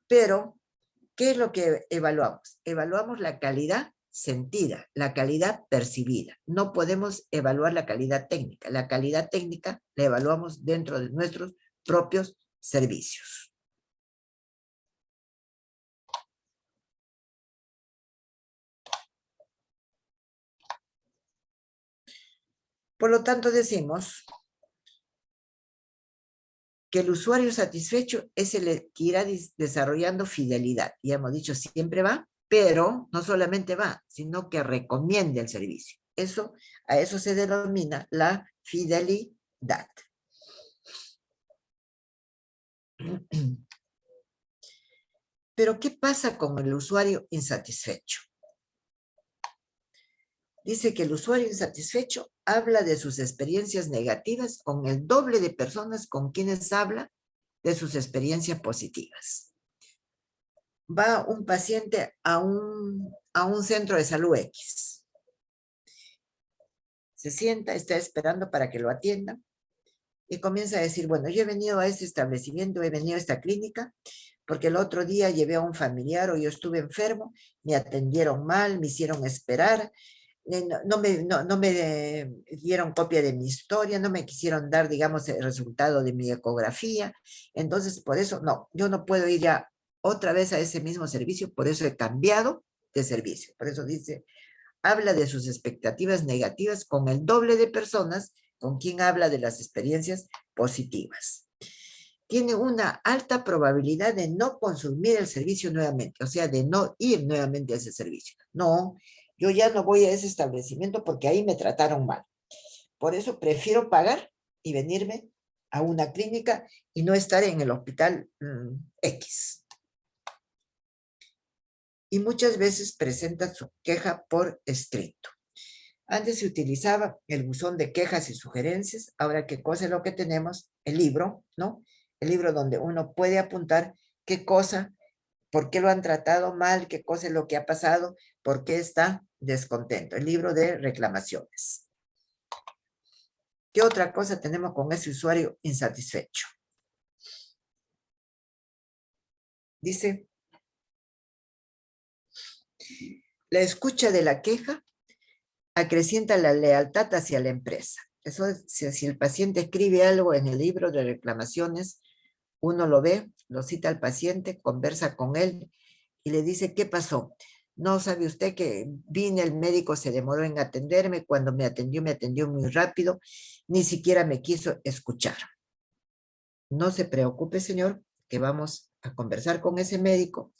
pero ¿qué es lo que evaluamos? Evaluamos la calidad sentida, la calidad percibida. No podemos evaluar la calidad técnica. La calidad técnica la evaluamos dentro de nuestros propios servicios. Por lo tanto, decimos que el usuario satisfecho es el que irá desarrollando fidelidad. Ya hemos dicho, siempre va, pero no solamente va, sino que recomienda el servicio. A eso se denomina la fidelidad. Pero, ¿qué pasa con el usuario insatisfecho? Dice que el usuario insatisfecho habla de sus experiencias negativas con el doble de personas con quienes habla de sus experiencias positivas. Va un paciente a un centro de salud X. Se sienta, está esperando para que lo atiendan y comienza a decir, bueno, yo he venido a este establecimiento, he venido a esta clínica, porque el otro día llevé a un familiar o yo estuve enfermo, me atendieron mal, me hicieron esperar, no me dieron copia de mi historia, no me quisieron dar, digamos, el resultado de mi ecografía. Entonces, por eso, no, yo no puedo ir ya otra vez a ese mismo servicio, por eso he cambiado de servicio. Por eso dice, habla de sus expectativas negativas con el doble de personas con quien habla de las experiencias positivas. Tiene una alta probabilidad de no consumir el servicio nuevamente, o sea, de no ir nuevamente a ese servicio. No, yo ya no voy a ese establecimiento porque ahí me trataron mal. Por eso prefiero pagar y venirme a una clínica y no estar en el hospital X. Y muchas veces presenta su queja por escrito. Antes se utilizaba el buzón de quejas y sugerencias. Ahora, ¿qué cosa es lo que tenemos? El libro, ¿no? El libro donde uno puede apuntar qué cosa, por qué lo han tratado mal, qué cosa es lo que ha pasado, por qué está descontento. El libro de reclamaciones. ¿Qué otra cosa tenemos con ese usuario insatisfecho? Dice, la escucha de la queja acrecienta la lealtad hacia la empresa. Eso es, si el paciente escribe algo en el libro de reclamaciones, uno lo ve, lo cita al paciente, conversa con él y le dice, ¿qué pasó? No sabe usted que vine, el médico se demoró en atenderme, cuando me atendió muy rápido, ni siquiera me quiso escuchar. No se preocupe, señor, que vamos a conversar con ese médico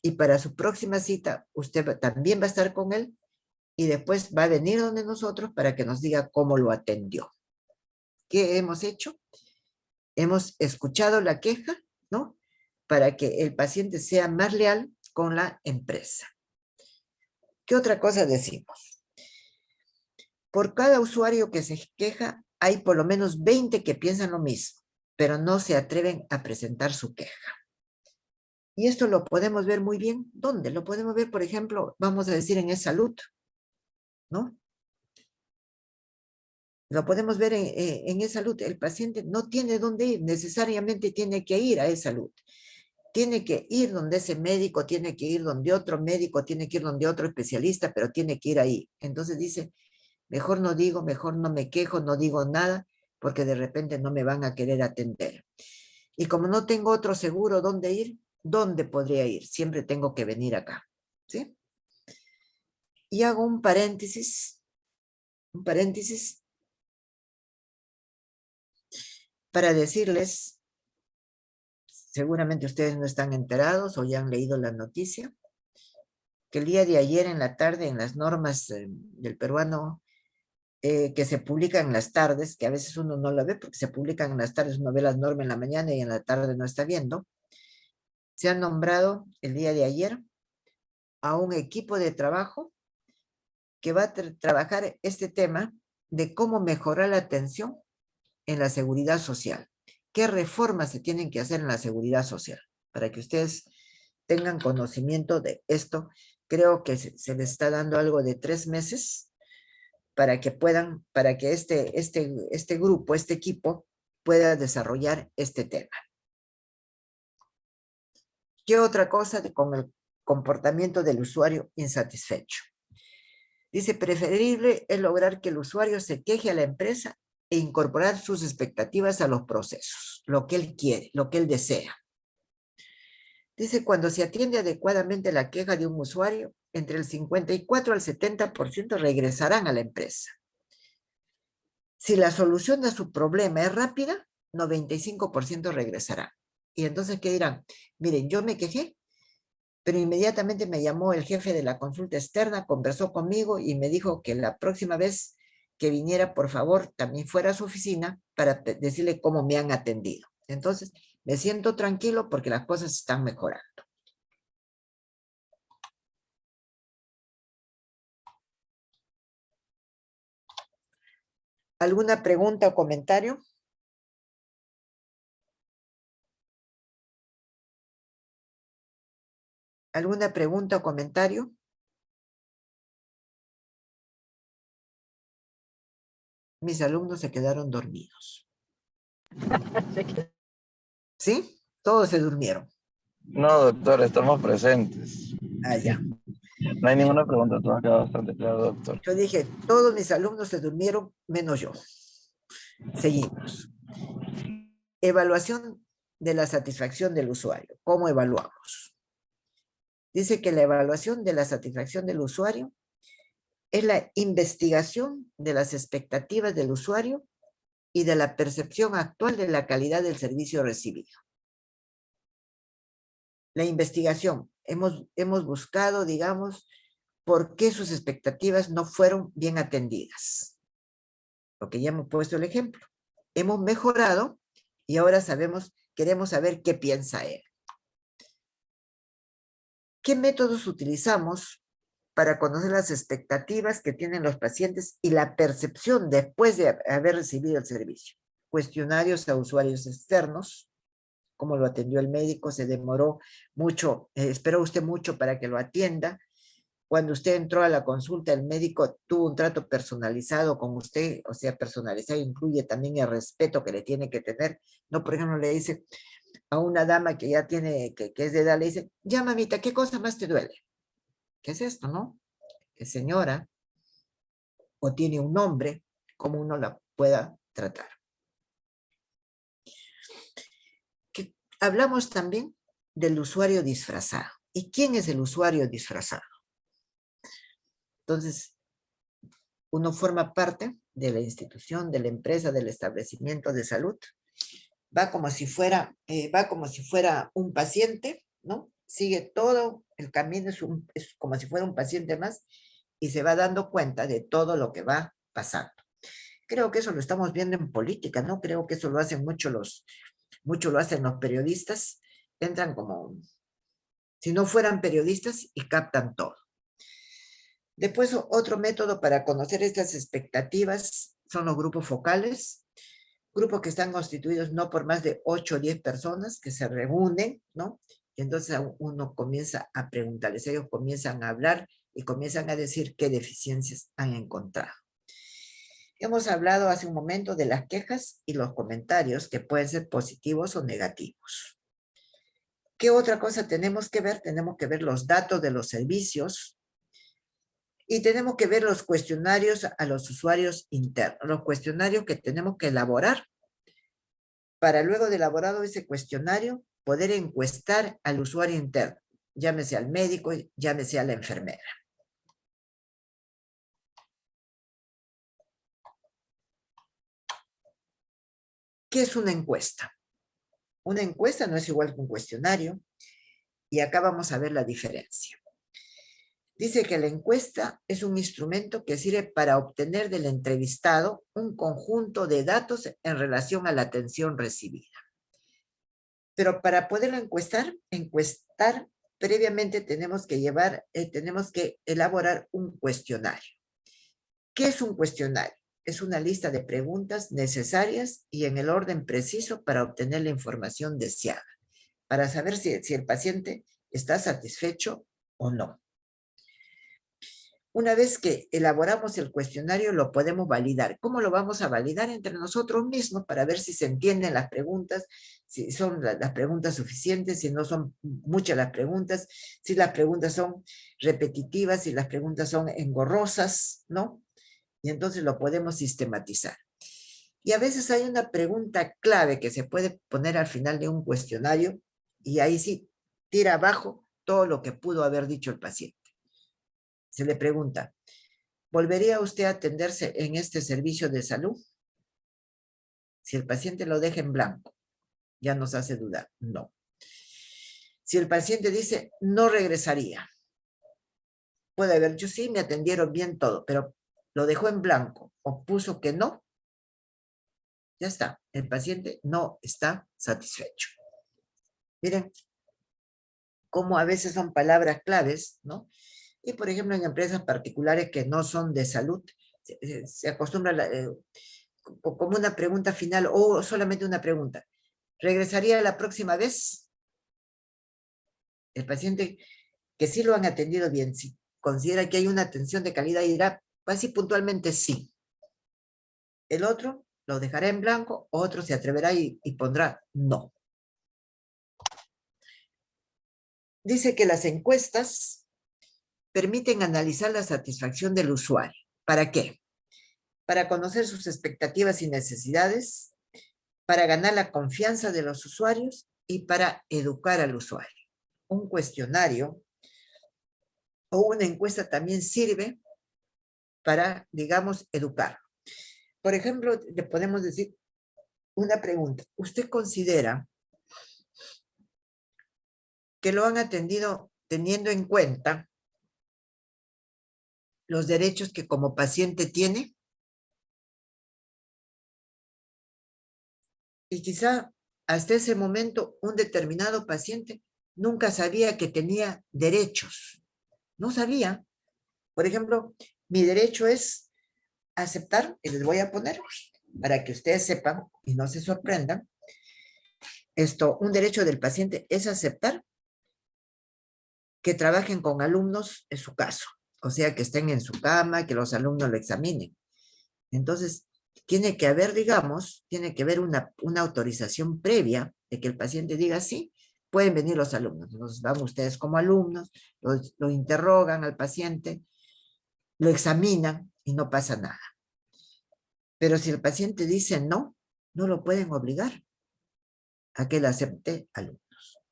y para su próxima cita usted también va a estar con él y después va a venir donde nosotros para que nos diga cómo lo atendió. ¿Qué hemos hecho? Hemos escuchado la queja, ¿no? Para que el paciente sea más leal con la empresa. ¿Qué otra cosa decimos? Por cada usuario que se queja, hay por lo menos 20 que piensan lo mismo, pero no se atreven a presentar su queja. Y esto lo podemos ver muy bien. ¿Dónde? Lo podemos ver, por ejemplo, vamos a decir en e-salud, ¿no? Lo podemos ver en e-salud. El paciente no tiene dónde ir, necesariamente tiene que ir a e-salud. Tiene que ir donde ese médico, tiene que ir donde otro médico, tiene que ir donde otro especialista, pero tiene que ir ahí. Entonces dice, mejor no digo, mejor no me quejo, no digo nada, porque de repente no me van a querer atender. Y como no tengo otro seguro dónde ir, ¿dónde podría ir? Siempre tengo que venir acá, ¿sí? Y hago un paréntesis para decirles, seguramente ustedes no están enterados o ya han leído la noticia, que el día de ayer en la tarde en las normas del peruano que se publican en las tardes, que a veces uno no la ve porque se publican en las tardes, uno ve las normas en la mañana y en la tarde no está viendo, se ha nombrado el día de ayer a un equipo de trabajo que va a trabajar este tema de cómo mejorar la atención en la seguridad social. ¿Qué reformas se tienen que hacer en la seguridad social? Para que ustedes tengan conocimiento de esto, creo que se les está dando algo de 3 meses para que puedan, para que este grupo, este equipo, pueda desarrollar este tema. ¿Qué otra cosa con el comportamiento del usuario insatisfecho? Dice, preferible es lograr que el usuario se queje a la empresa e incorporar sus expectativas a los procesos, lo que él quiere, lo que él desea. Dice, cuando se atiende adecuadamente la queja de un usuario, entre el 54 al 70% regresarán a la empresa. Si la solución de su problema es rápida, 95% regresarán. Y entonces, ¿qué dirán? Miren, yo me quejé, pero inmediatamente me llamó el jefe de la consulta externa, conversó conmigo y me dijo que la próxima vez que viniera, por favor, también fuera a su oficina para decirle cómo me han atendido. Entonces, me siento tranquilo porque las cosas están mejorando. ¿Alguna pregunta o comentario? ¿Alguna pregunta o comentario? Mis alumnos se quedaron dormidos. ¿Sí? Todos se durmieron. No, doctor, estamos presentes. Ah, ya. No hay ninguna pregunta, todo ha quedado bastante claro, doctor. Yo dije, todos mis alumnos se durmieron, menos yo. Seguimos. Evaluación de la satisfacción del usuario. ¿Cómo evaluamos? Dice que la evaluación de la satisfacción del usuario es la investigación de las expectativas del usuario y de la percepción actual de la calidad del servicio recibido. La investigación, hemos buscado, digamos, por qué sus expectativas no fueron bien atendidas. Porque ya hemos puesto el ejemplo. Hemos mejorado y ahora queremos saber qué piensa él. ¿Qué métodos utilizamos para conocer las expectativas que tienen los pacientes y la percepción después de haber recibido el servicio? Cuestionarios a usuarios externos, cómo lo atendió el médico, se demoró mucho, esperó usted mucho para que lo atienda. Cuando usted entró a la consulta, el médico tuvo un trato personalizado con usted, o sea, personalizado incluye también el respeto que le tiene que tener. No, por ejemplo, le dice a una dama que ya tiene, que es de edad, le dice, ya mamita, ¿qué cosa más te duele? ¿Qué es esto, no? ¿Es señora? ¿O tiene un nombre? ¿Cómo uno la pueda tratar? Hablamos también del usuario disfrazado. ¿Y quién es el usuario disfrazado? Entonces, uno forma parte de la institución, de la empresa, del establecimiento de salud. Va como si fuera un paciente, ¿no? Sigue todo el camino, es como si fuera un paciente más y se va dando cuenta de todo lo que va pasando. Creo que eso lo estamos viendo en política, ¿no? Creo que eso lo hacen mucho lo hacen los periodistas, entran como si no fueran periodistas y captan todo. Después, otro método para conocer estas expectativas son los grupos focales, grupos que están constituidos no por más de 8 o 10 personas que se reúnen, ¿no? Y entonces uno comienza a preguntarles, ellos comienzan a hablar y comienzan a decir qué deficiencias han encontrado. Hemos hablado hace un momento de las quejas y los comentarios que pueden ser positivos o negativos. ¿Qué otra cosa tenemos que ver? Tenemos que ver los datos de los servicios y tenemos que ver los cuestionarios a los usuarios internos, los cuestionarios que tenemos que elaborar para luego de elaborado ese cuestionario poder encuestar al usuario interno, llámese al médico, llámese a la enfermera. ¿Qué es una encuesta? Una encuesta no es igual que un cuestionario y acá vamos a ver la diferencia. Dice que la encuesta es un instrumento que sirve para obtener del entrevistado un conjunto de datos en relación a la atención recibida. Pero para poderlo encuestar previamente tenemos que elaborar un cuestionario. ¿Qué es un cuestionario? Es una lista de preguntas necesarias y en el orden preciso para obtener la información deseada, para saber si el paciente está satisfecho o no. Una vez que elaboramos el cuestionario, lo podemos validar. ¿Cómo lo vamos a validar? Entre nosotros mismos para ver si se entienden las preguntas, si son las preguntas suficientes, si no son muchas las preguntas, si las preguntas son repetitivas, si las preguntas son engorrosas, ¿no? Y entonces lo podemos sistematizar. Y a veces hay una pregunta clave que se puede poner al final de un cuestionario y ahí sí tira abajo todo lo que pudo haber dicho el paciente. Se le pregunta, ¿volvería usted a atenderse en este servicio de salud? Si el paciente lo deja en blanco, ya nos hace dudar, no. Si el paciente dice, no regresaría, puede haber dicho, sí, me atendieron bien todo, pero lo dejó en blanco o puso que no, ya está, el paciente no está satisfecho. Miren cómo a veces son palabras claves, ¿no? Y por ejemplo, en empresas particulares que no son de salud, se acostumbra como una pregunta final o solamente una pregunta. ¿Regresaría la próxima vez? El paciente que sí lo han atendido bien, si considera que hay una atención de calidad y dirá, casi puntualmente sí. El otro lo dejará en blanco, otro se atreverá y pondrá no. Dice que las encuestas permiten analizar la satisfacción del usuario. ¿Para qué? Para conocer sus expectativas y necesidades, para ganar la confianza de los usuarios y para educar al usuario. Un cuestionario o una encuesta también sirve para, digamos, educar. Por ejemplo, le podemos decir una pregunta. ¿Usted considera que lo han atendido teniendo en cuenta los derechos que como paciente tiene? Y quizá hasta ese momento un determinado paciente nunca sabía que tenía derechos. No sabía. Por ejemplo, mi derecho es aceptar, y les voy a poner, para que ustedes sepan y no se sorprendan, un derecho del paciente es aceptar que trabajen con alumnos en su caso, o sea, que estén en su cama, que los alumnos lo examinen. Entonces, tiene que haber, digamos, tiene que haber una autorización previa de que el paciente diga sí, pueden venir los alumnos. Entonces, van ustedes como alumnos, lo interrogan al paciente, lo examinan y no pasa nada. Pero si el paciente dice no, no lo pueden obligar a que él acepte alumnos.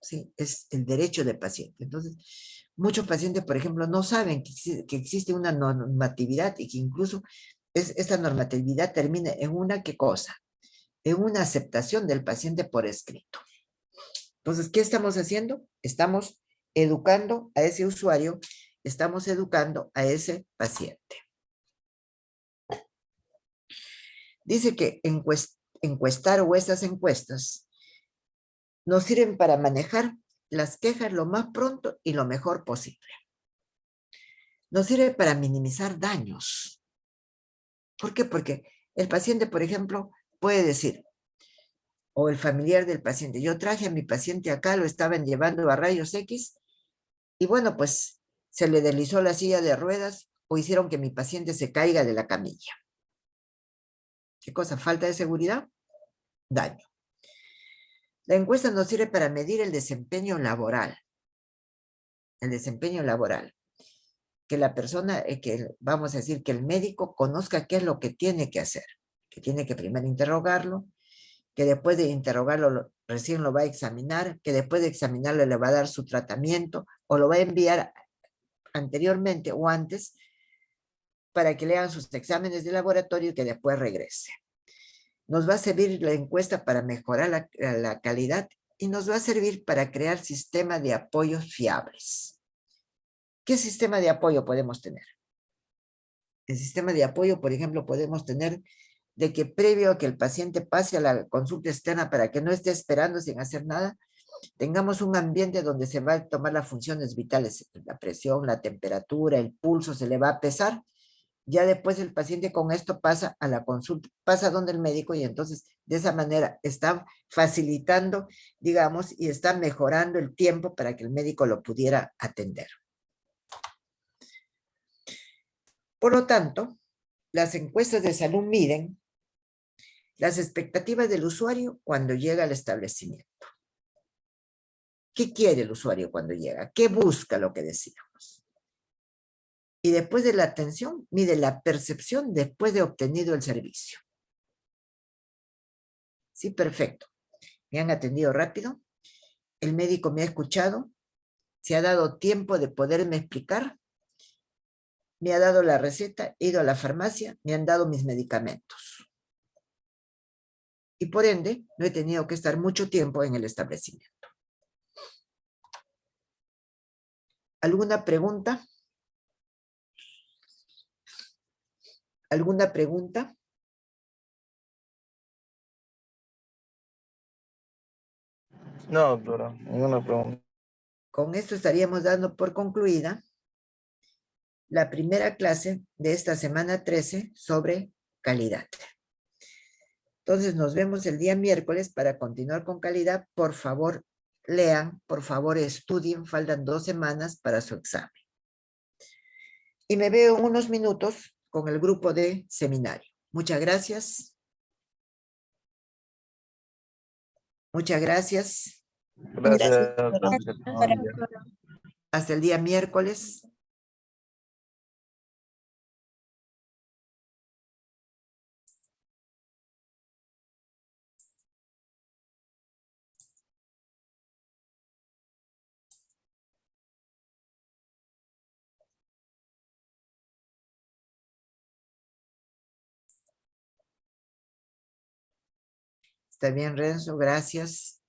¿Sí? Es el derecho del paciente. Entonces, muchos pacientes, por ejemplo, no saben que existe una normatividad y que incluso esta normatividad termina en una ¿qué cosa? En una aceptación del paciente por escrito. Entonces, ¿qué estamos haciendo? Estamos educando a ese usuario, estamos educando a ese paciente. Dice que encuestar o estas encuestas nos sirven para manejar las quejas lo más pronto y lo mejor posible. Nos sirve para minimizar daños. ¿Por qué? Porque el paciente, por ejemplo, puede decir, o el familiar del paciente, yo traje a mi paciente acá, lo estaban llevando a rayos X, y bueno, pues se le deslizó la silla de ruedas o hicieron que mi paciente se caiga de la camilla. ¿Qué cosa? ¿Falta de seguridad? Daño. La encuesta nos sirve para medir el desempeño laboral. El desempeño laboral. Que la persona, vamos a decir, que el médico conozca qué es lo que tiene que hacer. Que tiene que primero interrogarlo, que después de interrogarlo recién lo va a examinar, que después de examinarlo le va a dar su tratamiento o lo va a enviar anteriormente o antes para que le hagan sus exámenes de laboratorio y que después regrese. Nos va a servir la encuesta para mejorar la calidad y nos va a servir para crear sistemas de apoyos fiables. ¿Qué sistema de apoyo podemos tener? El sistema de apoyo, por ejemplo, podemos tener de que previo a que el paciente pase a la consulta externa para que no esté esperando sin hacer nada, tengamos un ambiente donde se va a tomar las funciones vitales, la presión, la temperatura, el pulso, se le va a pesar Ya después el paciente con esto pasa a la consulta, pasa donde el médico y entonces de esa manera está facilitando, digamos, y está mejorando el tiempo para que el médico lo pudiera atender. Por lo tanto, las encuestas de salud miden las expectativas del usuario cuando llega al establecimiento. ¿Qué quiere el usuario cuando llega? ¿Qué busca? Lo que decíamos. Y después de la atención, mide la percepción después de obtenido el servicio. Sí, perfecto. Me han atendido rápido. El médico me ha escuchado. Se ha dado tiempo de poderme explicar. Me ha dado la receta. He ido a la farmacia. Me han dado mis medicamentos. Y por ende, no he tenido que estar mucho tiempo en el establecimiento. ¿Alguna pregunta? ¿Alguna pregunta? No, doctora, ninguna pregunta. Con esto estaríamos dando por concluida la primera clase de esta semana 13 sobre calidad. Entonces nos vemos el día miércoles para continuar con calidad. Por favor, lean, por favor, estudien. Faltan 2 semanas para su examen. Y me veo en unos minutos con el grupo de seminario. Muchas gracias. Muchas gracias. Gracias, doctora. Que tenga buen día. Hasta el día miércoles. Está bien, Renzo, gracias.